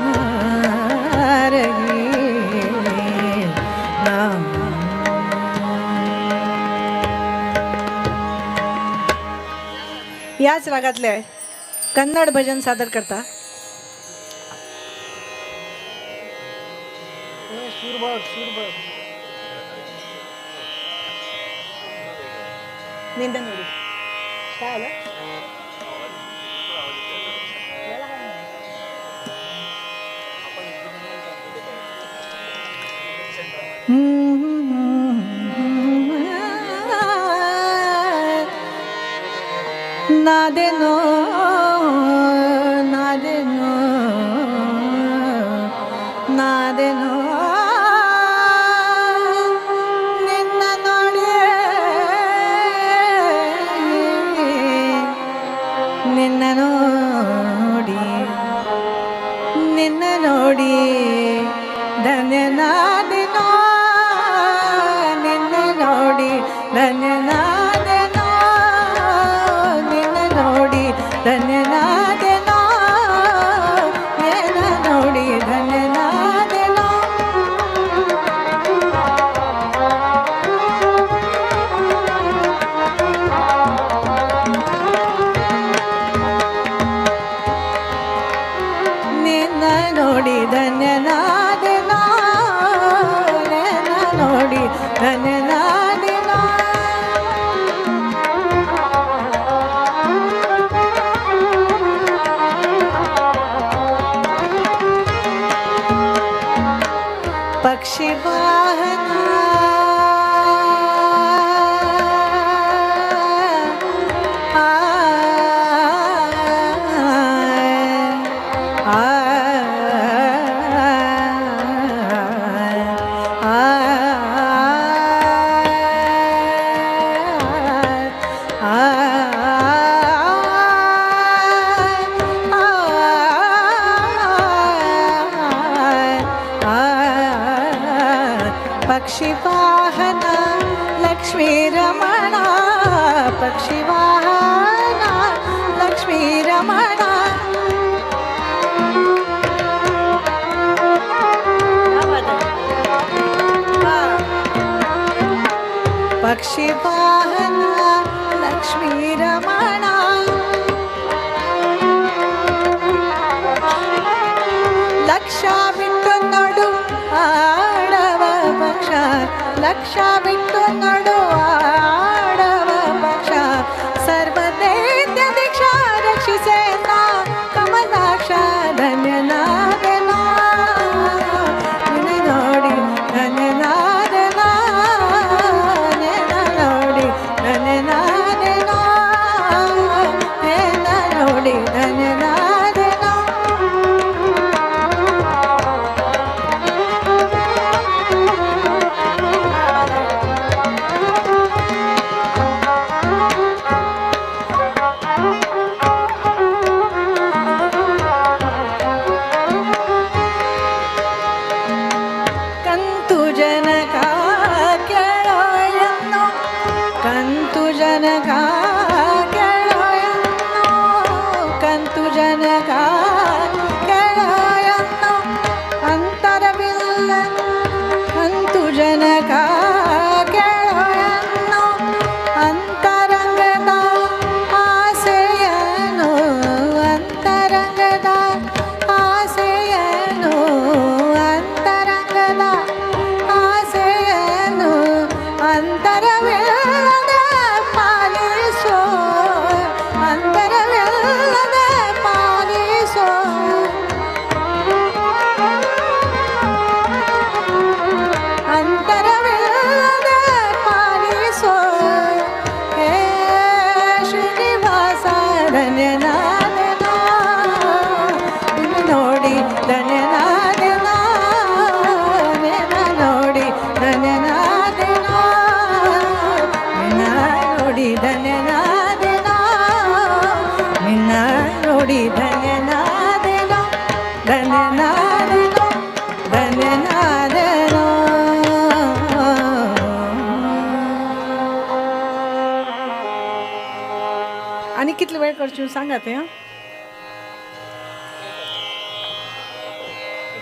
ना रही ना याच रागातले कन्नड भजन सादर करता निंदन उडी. काय आलं ನಾದೆನೋ ನಾದೆನೋ ನಾದೆನೋ ನಿನ್ನ ನೋಡಿ ನಿನ್ನ ನೋಡಿ ನಿನ್ನ ನೋಡಿ ಧನ್ಯನಾದೆನೋ ನಿನ್ನ ನೋಡಿ ಧನ್ಯನಾದೆನೋ ನಿನ್ನ ನೋಡಿ ಧನ್ಯನಾದೆನೋ ನಿನ್ನ ನೋಡಿ ಧನ್ಯನಾದೆನೋ ನಿನ್ನ ನೋಡಿ ಧನ್ಯನಾದೆನೋ ನಿನ್ನ ನೋಡಿ ಧನ್ಯನಾದೆನೋ पक्षी वाहना पक्षी वाहना लक्ष्मी रमणा पक्षी वाहना लक्ष्मी रमणा पक्षी वाहना लक्ष्मी रमणा लक्ष बिಟ್ಟು नडु आडव पक्ष लक्ष बिಟ್ಟು नडु आडव पक्ष सर्वदैत्य दीक्षा रक्षिसेना कमलाक्ष धन्यनादೆನೋ ನಿನ್ನ ನೋಡಿ ಧನ್ಯನಾದೆನೋ ನಿನ್ನ ನೋಡಿ ಧನ್ಯನಾದೆನೋ ನಿನ್ನ ನೋಡಿ ಧನ್ಯನಾದೆನೋ ಅಂತರವಿಲ್ಲದ ಪಾಲಿಸೋ ಅಂತರವಿಲ್ಲದ ಪಾಲಿಸೋ ಅಂತರವಿಲ್ಲದ ಪಾಲಿಸೋ ಹೇ ಶ್ರೀನಿವಾಸ ಧನ್ಯನಾದನ ನೋಡಿ ಧನ್ಯನಾದನ ನೋಡಿ ಧನ್ಯನಾದನ ನೋಡಿ ಧನ್ಯನಾದನ ನಿನ್ನ ನೋಡಿ ಧನ್ಯನಾದನ ಧನ್ಯನಾದನ ಧನ್ಯನಾದನ आणि कितले वेळ करचो सांगा ते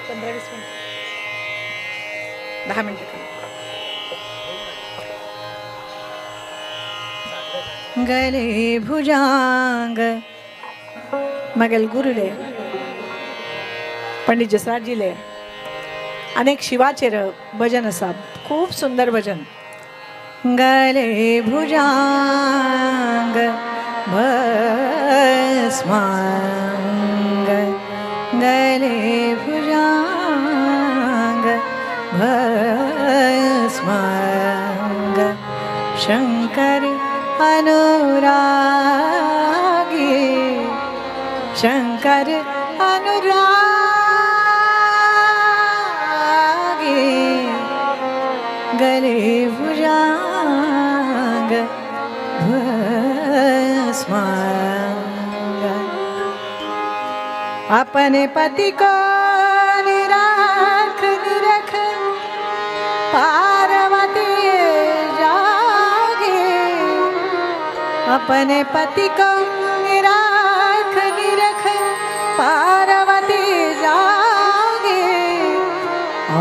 15-20 मिनिट 10 मिनिट गले भुजांग मगल गुरुले पंडित जसराजजीले अनेक शिवाचेर भजन आसा खूब सुंदर भजन गले भुजांग भस्मांग गले भुजांग भस्मांग शंकर अनुरागी शंकर अनुरागी गले भुजांग भस्मांग अपने पति को निराख निरख पार्वती जागे अपने पति को निराख निरख पार्वती जागे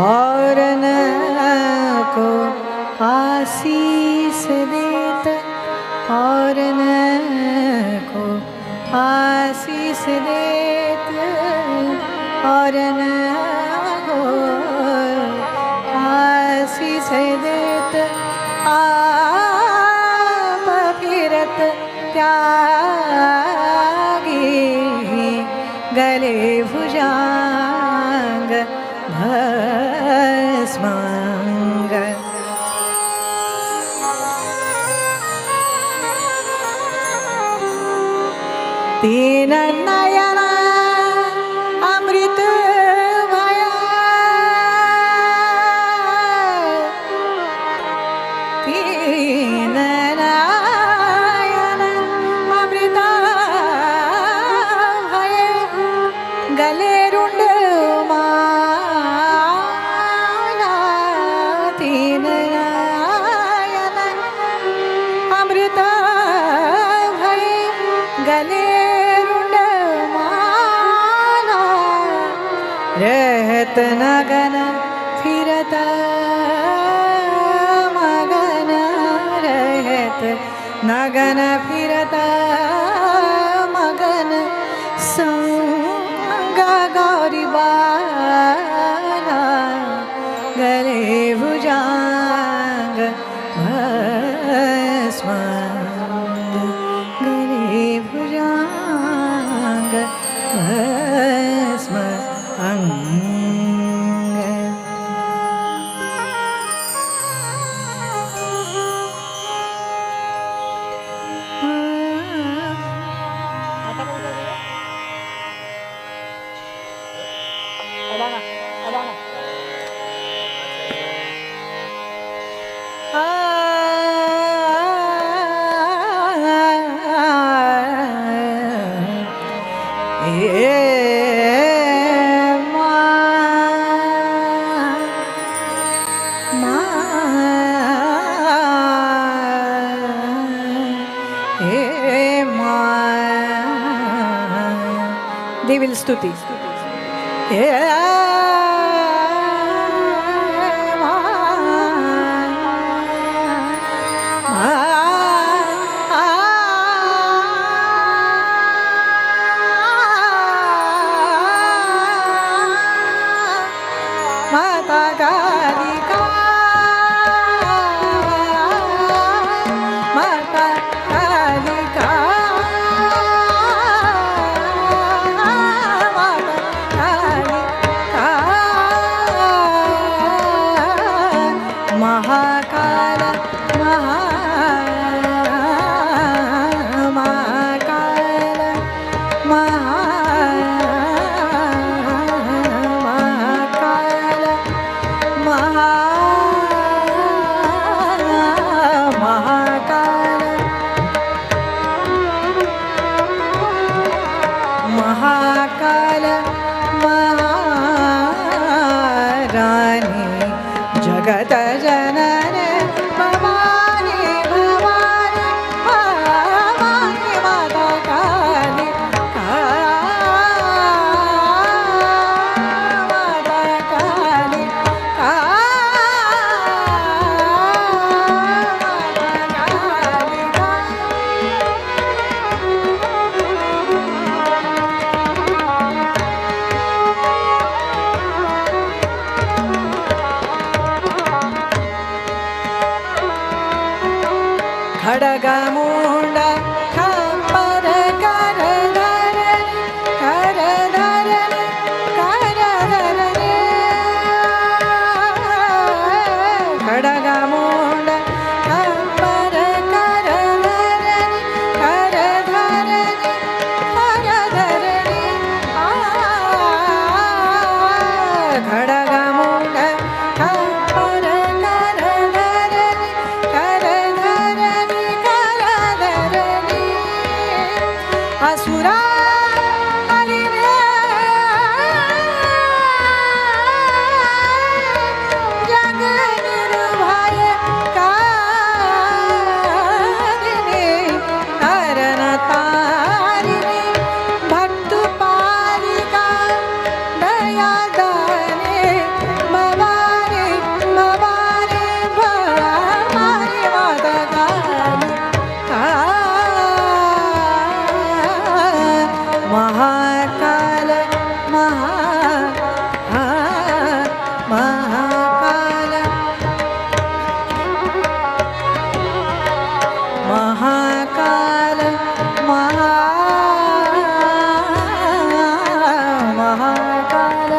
और न को आशीष देत और न को आशीष देत और न को आशीष देत आप फिरत त्यागी गले भुजांग भस्मांग तीन नयन अमृत भया तीन नयन अमृत भय गले रुंड माला तीन नयन अमृत भय गले रहत नगन फिरत मगन रहत नगन फिरत मगन संग गौरी बाला गले भुजांग भस्मांग गले भुजांग भस्मांग देवील स्तुती माता कालिका खडगमुंड खापर कर धरणी कर धरणी कर धरणी खडगमुंड खापर कर धरणी कर धरणी कर धरणी खडगमुंड खापर कर धरणी कर धरणी कर धरणी असुरा आलिले जग निर्भय कारिणी हरण तारिणी भक्त पालिका दया दाने भवानी भवानी भवानी माता महाकाल महाकाल महाकाल महाकाल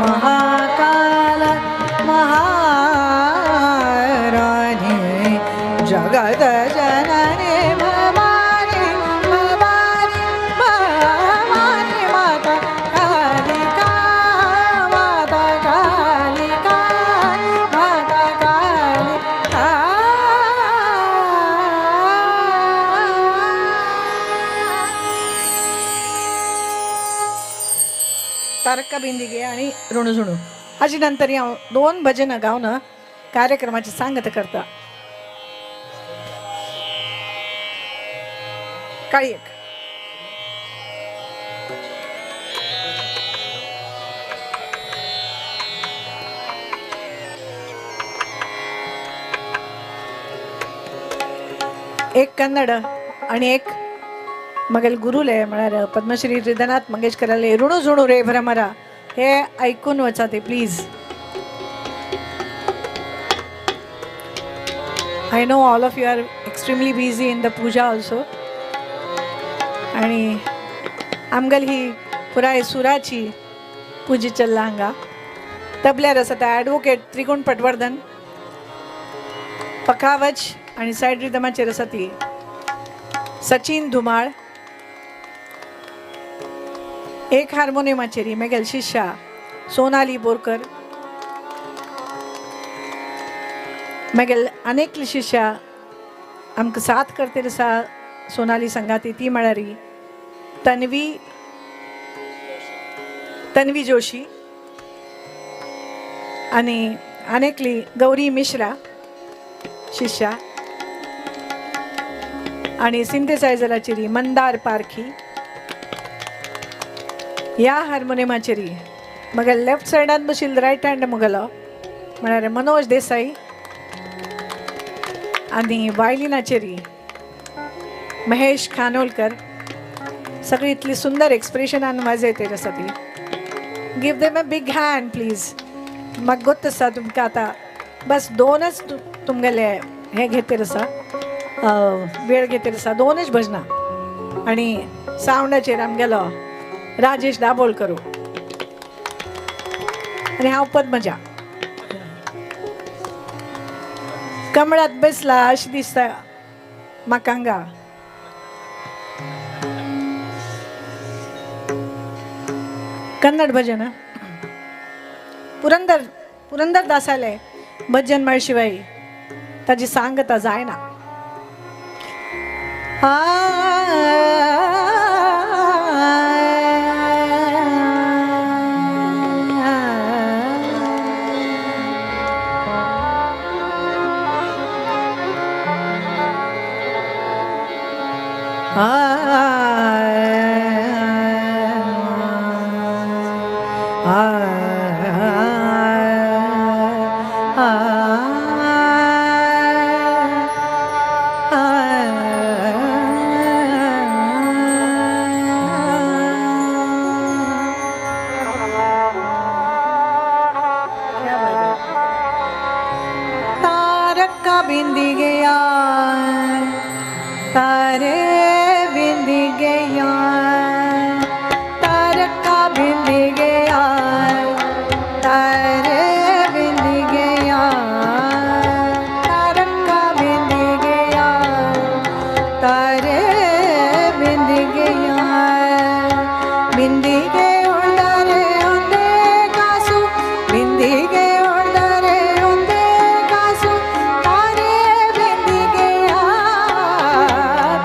महाकाल महाराणी जगत जननी भवानी भवानी भवानी माता कालिका माता कालिका माता कालिका तारका बिंदिगे आणि ऋणझुणू हाजी नंतर या दोन भजनं गावनं कार्यक्रमाची सांगत करता काळी एक एक कन्नड आणि एक मगेल गुरुले म्हळ्यार पद्मश्री हृदयनाथ मंगेशकराले ऋणू झुणू रे भ्रमरा हे ऐकून वचा ते please. I know all of you are extremely busy in the puja also. आणि आमगल ही पुराय सुराची पूजी चल्ला हांगा तबल्यार आसा ते ॲडवोकेट त्रिकोण पटवर्धन, पखावज आणि सायड रिदमाचेर आसा ती सचिन धुमाळ, एक हार्मोनियमाचेर मेगेल शिष्या सोनाली बोरकर, मेगेल अनेक शिष्या आमकां साथ करतेली आसा सोनाली संगाती ती म्हळ्यार तन्वी जोशी आणि अनेकली गौरी मिश्रा शिष्या आणि सिंथेसायझराचेरी मंदार पारखी, ह्या हार्मोनियमाचेरी मग लेफ्ट सायडान बशिल्लो रायट हँड मुगलो म्हळ्यार मनोज देसाई आणि वायलिनाचेरी महेश खानोलकर. सगळी इतली सुंदर एक्सप्रेशनान वाजयते आसा ती. Give them a big hand please. म्हाका गोत्त आसा तुमकां आतां बस दोनच तुमगेले हे घेतले आसा वेळ घेतले आसा दोनच भजनां आणि सावंडाचेर आमगेलो राजेश दाबोळकर आणि हांव पद्मजा. कमळात बसला अशें दिसता म्हाका हांगा. कन्नड भजन पुरंदर दासाले भजन म्हळ शिवाय ताजी सांगता जायना. ತಾರಕ ಬಿಂದಿಗೆಯ ತಾರೆ ಬಿಂದಿಗೆಯ ತಾರಕ ಬಿಂದಿಗೆಯ ತಾರೆ ಬಿಂದಿಗೆಯ ತಾರಕ ಬಿಂದಿಗೆಯ ತಾರೆ ಬಿಂದಿಗೆಯ ಬಿಂದಿಗೆ ಉಳ್ಳರೆ ಒಂದೇ ಕಾಸು ಬಿಂದಿಗೆ ಉಳ್ಳರೆ ಒಂದೇ ಕಾಸು ತಾರೆ ಬಿಂದಿಗೆಯ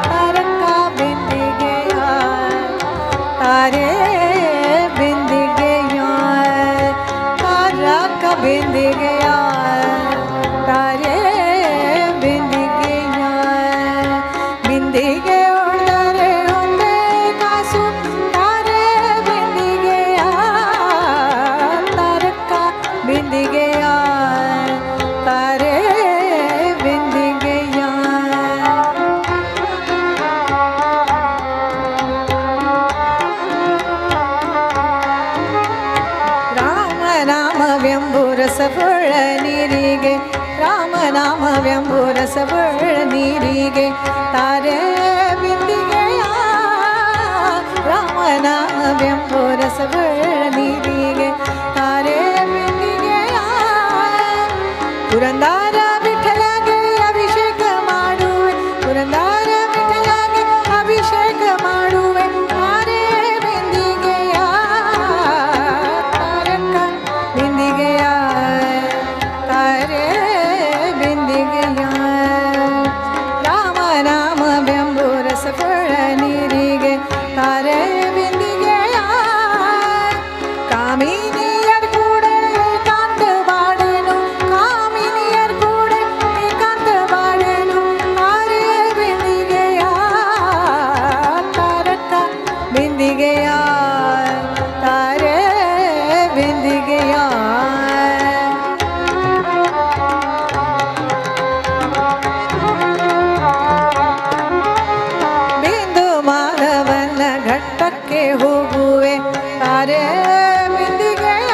ತಾರಕ ಬಿಂದಿಗೆಯ ತಾರೆ ಬಿಂದಿಗೆಯ ತಾರಕ ಬಿಂದಿಗೆಯ ತಾರೆ ಬಿಂದಿಗೆಯ ಬಿಂದಿಗೆ ಉಳ್ಳರೆ ಒಂದೇ ಕಾಸು ತಾರೆ ಬಿಂದಿಗೆಯ ತಾರಕ ಬಿಂದಿಗೆಯ ತಾರೆ ಬಿಂದಿಗೆಯ ರಾಮನಾಮವೆಂಬು ರಸಬುಳ್ಳ ನೀರಿಗೆ ರಾಮನಾಮವೆಂಬು ರಸಬುಳ್ಳ ನೀರಿಗೆ ತಾರೆ ಬಿಂದಿಗೆಯ ರಾಮನಾಮವೆಂಬು ರಸಬುಳ್ಳ ನೀರಿಗೆ ತಾರೆ ಬಿಂದಿಗೆಯ ಪುರಂದರ ವಿಠಲಗೆ ಅಭಿಷೇಕ ಮಾಡುವೆ ಪುರಂದರ ವಿಠಲಗೆ ಅಭಿಷೇಕ ಮಾಡುವೆ ತಾರೆ ಬಿಂದಿಗೆಯ ತಾರಕ ಬಿಂದಿಗೆಯ ತಾರೆ ಬಿಂದಿಗೆಯ ರಾಮನಾಮವೆಂಬು ರಸಬುಳ್ಳ ನೀರಿಗೆ ತಾರೆ ಬಿಂದಿಗೆಯ ಕಾಮಿನಿಯರ್ ಕೂಡ ಏಕಾಂತ ಬಾಡನು ಕಾಮಿನಿಯರ್ ಕೂಡ ಏಕಾಂತ ಬಾಡನು ತಾರೆ ಬಿಂದಿಗೆಯ ತಾರಕ ಬಿಂದಿಗೆಯ ತಾರೆ ಬಿಂದಿಗೆಯ ಬಿಂದು ಮಾಧವನ ಘಟ್ಟಕ್ಕೆ ಹೋಗುವೆ ತಾರೆ ಬಿಂದಿಗೆಯ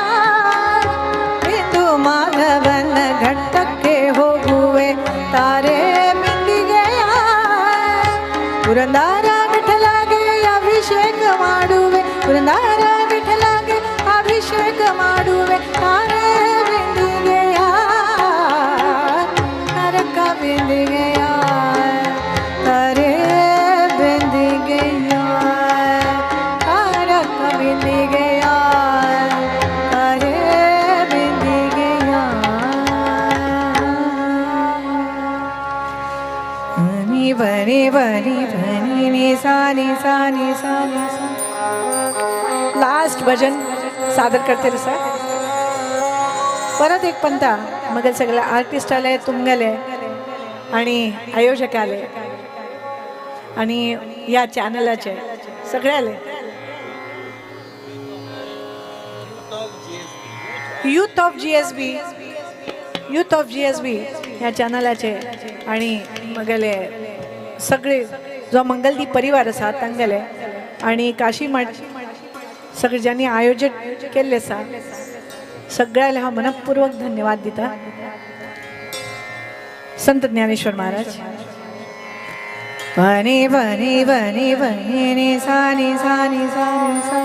ಬಿಂದು ಮಾಧವನ ಘಟ್ಟಕ್ಕೆ ಹೋಗುವೆ ತಾರೆ ಬಿಂದಿಗೆಯ ಪುರಂದರ ವಿಠಲಗೆ ಅಭಿಷೇಕ ಮಾಡುವೆ ಪುರಂದರ ವಿಠಲಗೆ ಅಭಿಷೇಕ ಮಾಡುವೆ ತಾರೆ ಬಿಂದಿಗೆಯ ತಾರಕ ಬಿಂದಿಗೆಯ ತಾರೆ ಬಿಂದಿಗೆಯ ತಾರಕ ಬಿಂದಿಗೆಯ ತಾರೆ ಬಿಂದಿಗೆಯ ಬನಿ ಬನಿ ಬನಿ ಬನಿ ನಿ सा नी सा नी सा नी सा लास्ट भजन सादर करते रे सर परत एक पंता मग सगळे आर्टिस्ट आले तुमगले आणि आयोजक आले आणि या चॅनलाचे सगळे आले यूथ ऑफ जीएसबी या चॅनलाचे आणि मगले सगळे जो मंगलदीप परिवार आसा तांगेले आणि काशी मठ सगळे ज्यांनी आयोजन केले आसा सगळ्याला हांव मनपूर्वक धन्यवाद दिता संत ज्ञानेश्वर महाराज बनी बनी बनी बनी नि सा नि सा नि सा नि सा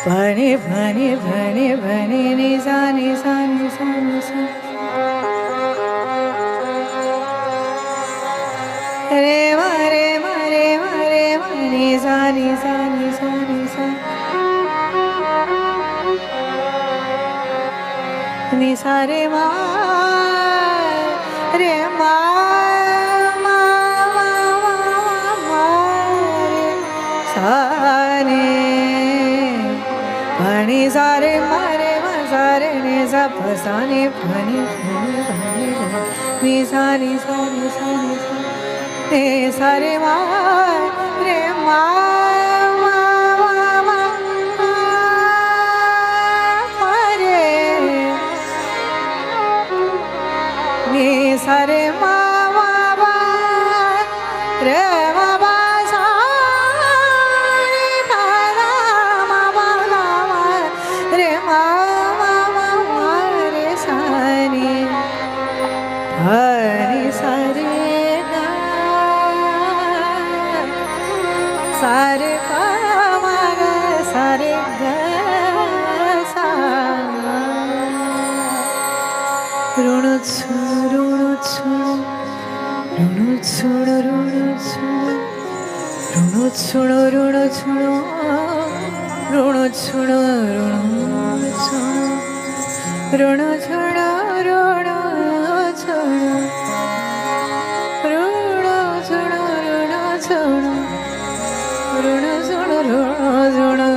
बनी बनी बनी बनी नि सा नि सा नि सा नि सा रे मारे मारे मारे मारे सा नि सा नि सा नि सा नि सा रे मा रे मा मा मा मा रे सा रे pani sa re ma re ma sa re ni sa pa sa ni pa ni ni sa ni sa ni sa ni sa ni sa re ma ma ma ma ma re ni sa re ma ma ba re ma ba sa re ma ra ma ba ra ma re ma ma ma ma छुणो ऋण छुणो ऋण छुणो ऋण छुणो ऋण छुणो ऋण छुणो ऋण छुणो ऋण छुणो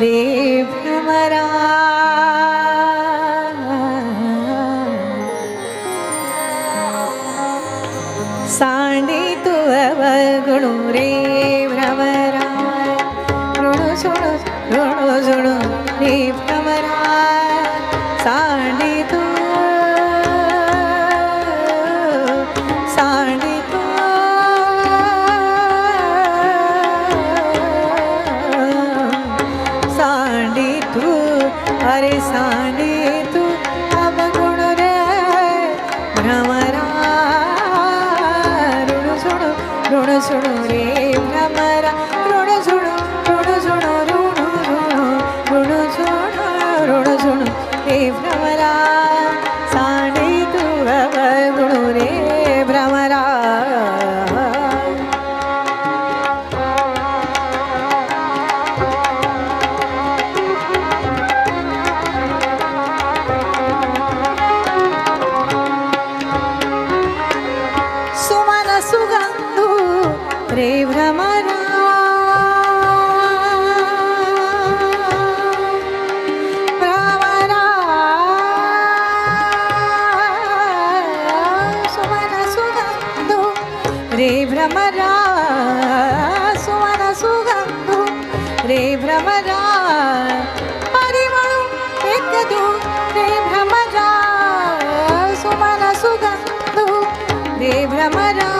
रे भ्रमरा सांडी तू अवगुणु रे भ्रमरा ऋण छुणो रे भ्रमरा सांडी तू अरे सांडी तू अवगुण रे भ्रमरा ऋण छुणो रे भ्रमरा ऋण छुणो रे भ्रमरा सांडी तू अवगुण रे भ्रमरा रे भ्रमरा भ्रमरा सुमन सुगंधु रे भ्रमरा सुमन सुगंधु रे भ्रमरा परिमळु एकदु रे भ्रमरा सुमन सुगंधु रे भ्रमरा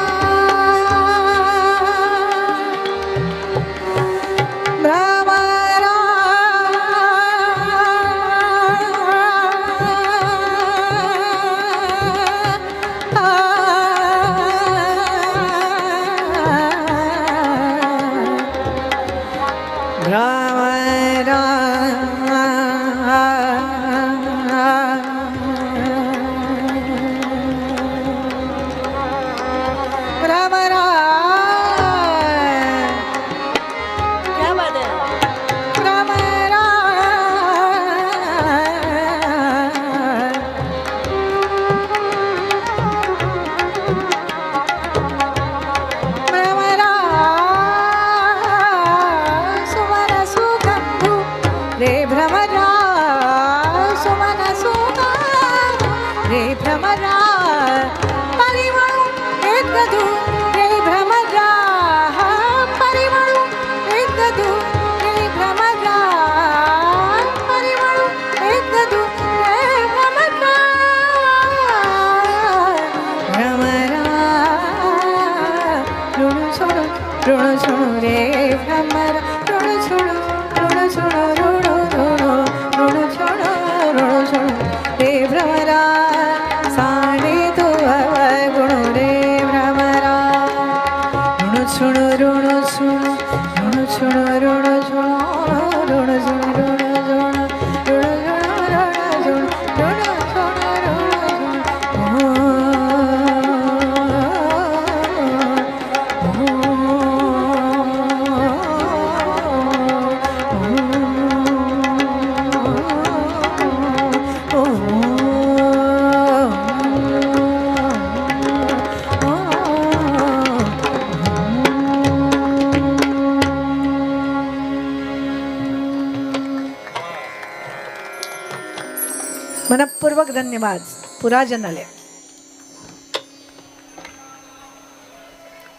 मनपूर्वक धन्यवाद पुराजनालय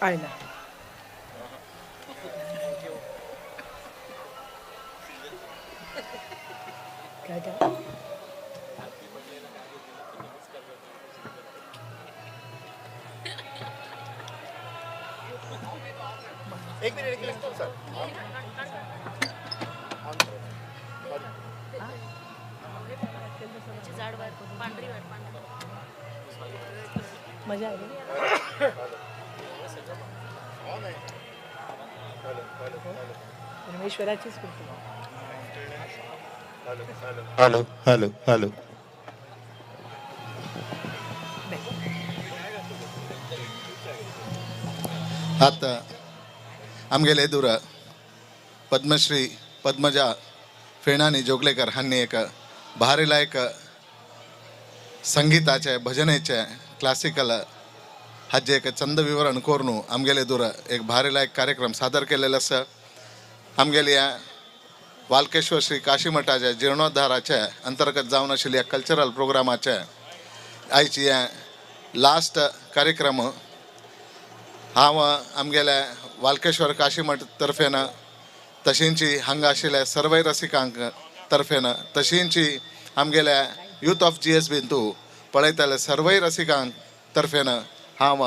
आयला एक मिनिट सर मजा आली परमेश्वराचीच कृपा हॅलो हॅलो हॅलो आता आमगेले दुरा पद्मश्री पद्मजा फेणानी जोगलेकर हांनी एक भारीलायक संगीताचे भजनेचे क्लासिकल हाजे एक चंद विवरण करून आमगेले दूर एक भारीलायक कार्यक्रम सादर केलेलो आसा. आमगेली वाल्केश्वर श्री काशी मठाच्या जीर्णोद्धाराचे अंतर्गत जावन आशिल्ल्या कल्चरल प्रोग्रामाचे आयची लास्ट कार्यक्रम हांव आमगेले वाल्केश्वर काशी मठ तर्फेन तशींची हांगा आशिल्ल्या सर्व रसिकांक तर्फेन तशींची आमगेले यूथ ऑफ GSB तूं पळयताले सर्व रसिकांक तर्फेन हांव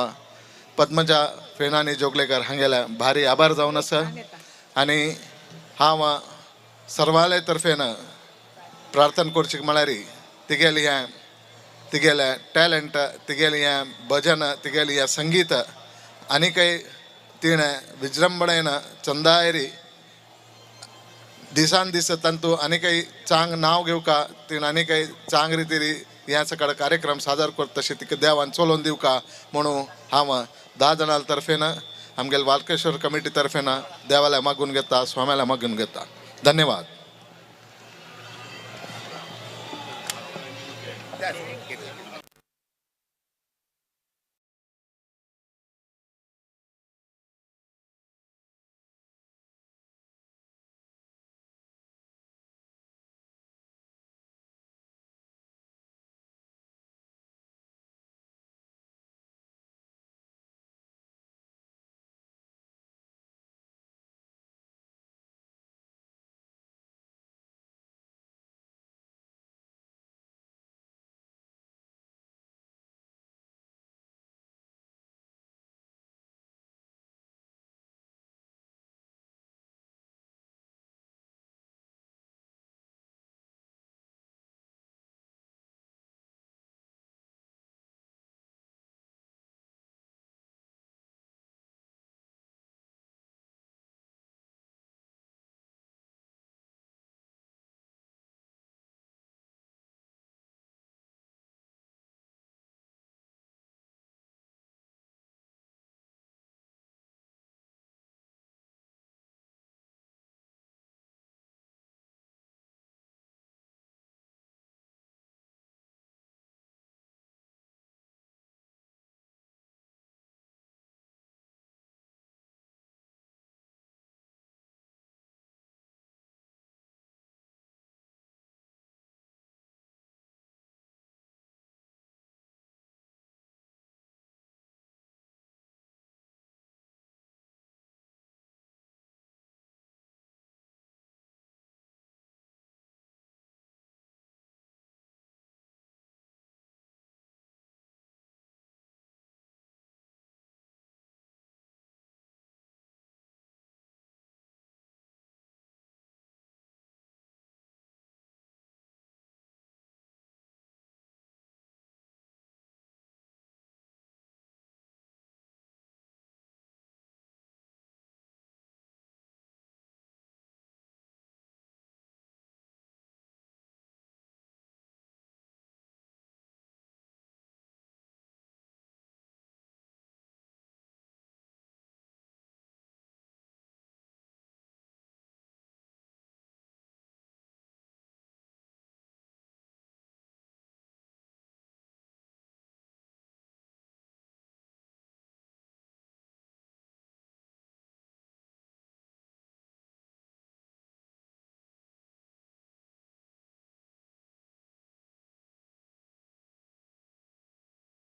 पद्मजा फेणानी जोगलेकर हांगेले भारी आभार जावन आसा. आनी हांव सर्वाले तर्फेन प्रार्थना करची म्हळ्यार तिगेले टॅलंट तिगेली भजन तिगेली संगीत आनीकय तिणें विजृंभणेन चंदायरी दिसान दीस तांतू आनीकय चांग नांव घेवका तिणें आनीकय चांग रितीरी ह्या सकाळ कार्यक्रम सादर करता तशें तिका देवान चलोवन दिवका म्हणून हांव 10 जाणां तर्फेन आमगेले वाल्केश्वर कमिटी तर्फेन देवाला मागून घेता स्वाम्याला मागून घेता. धन्यवाद.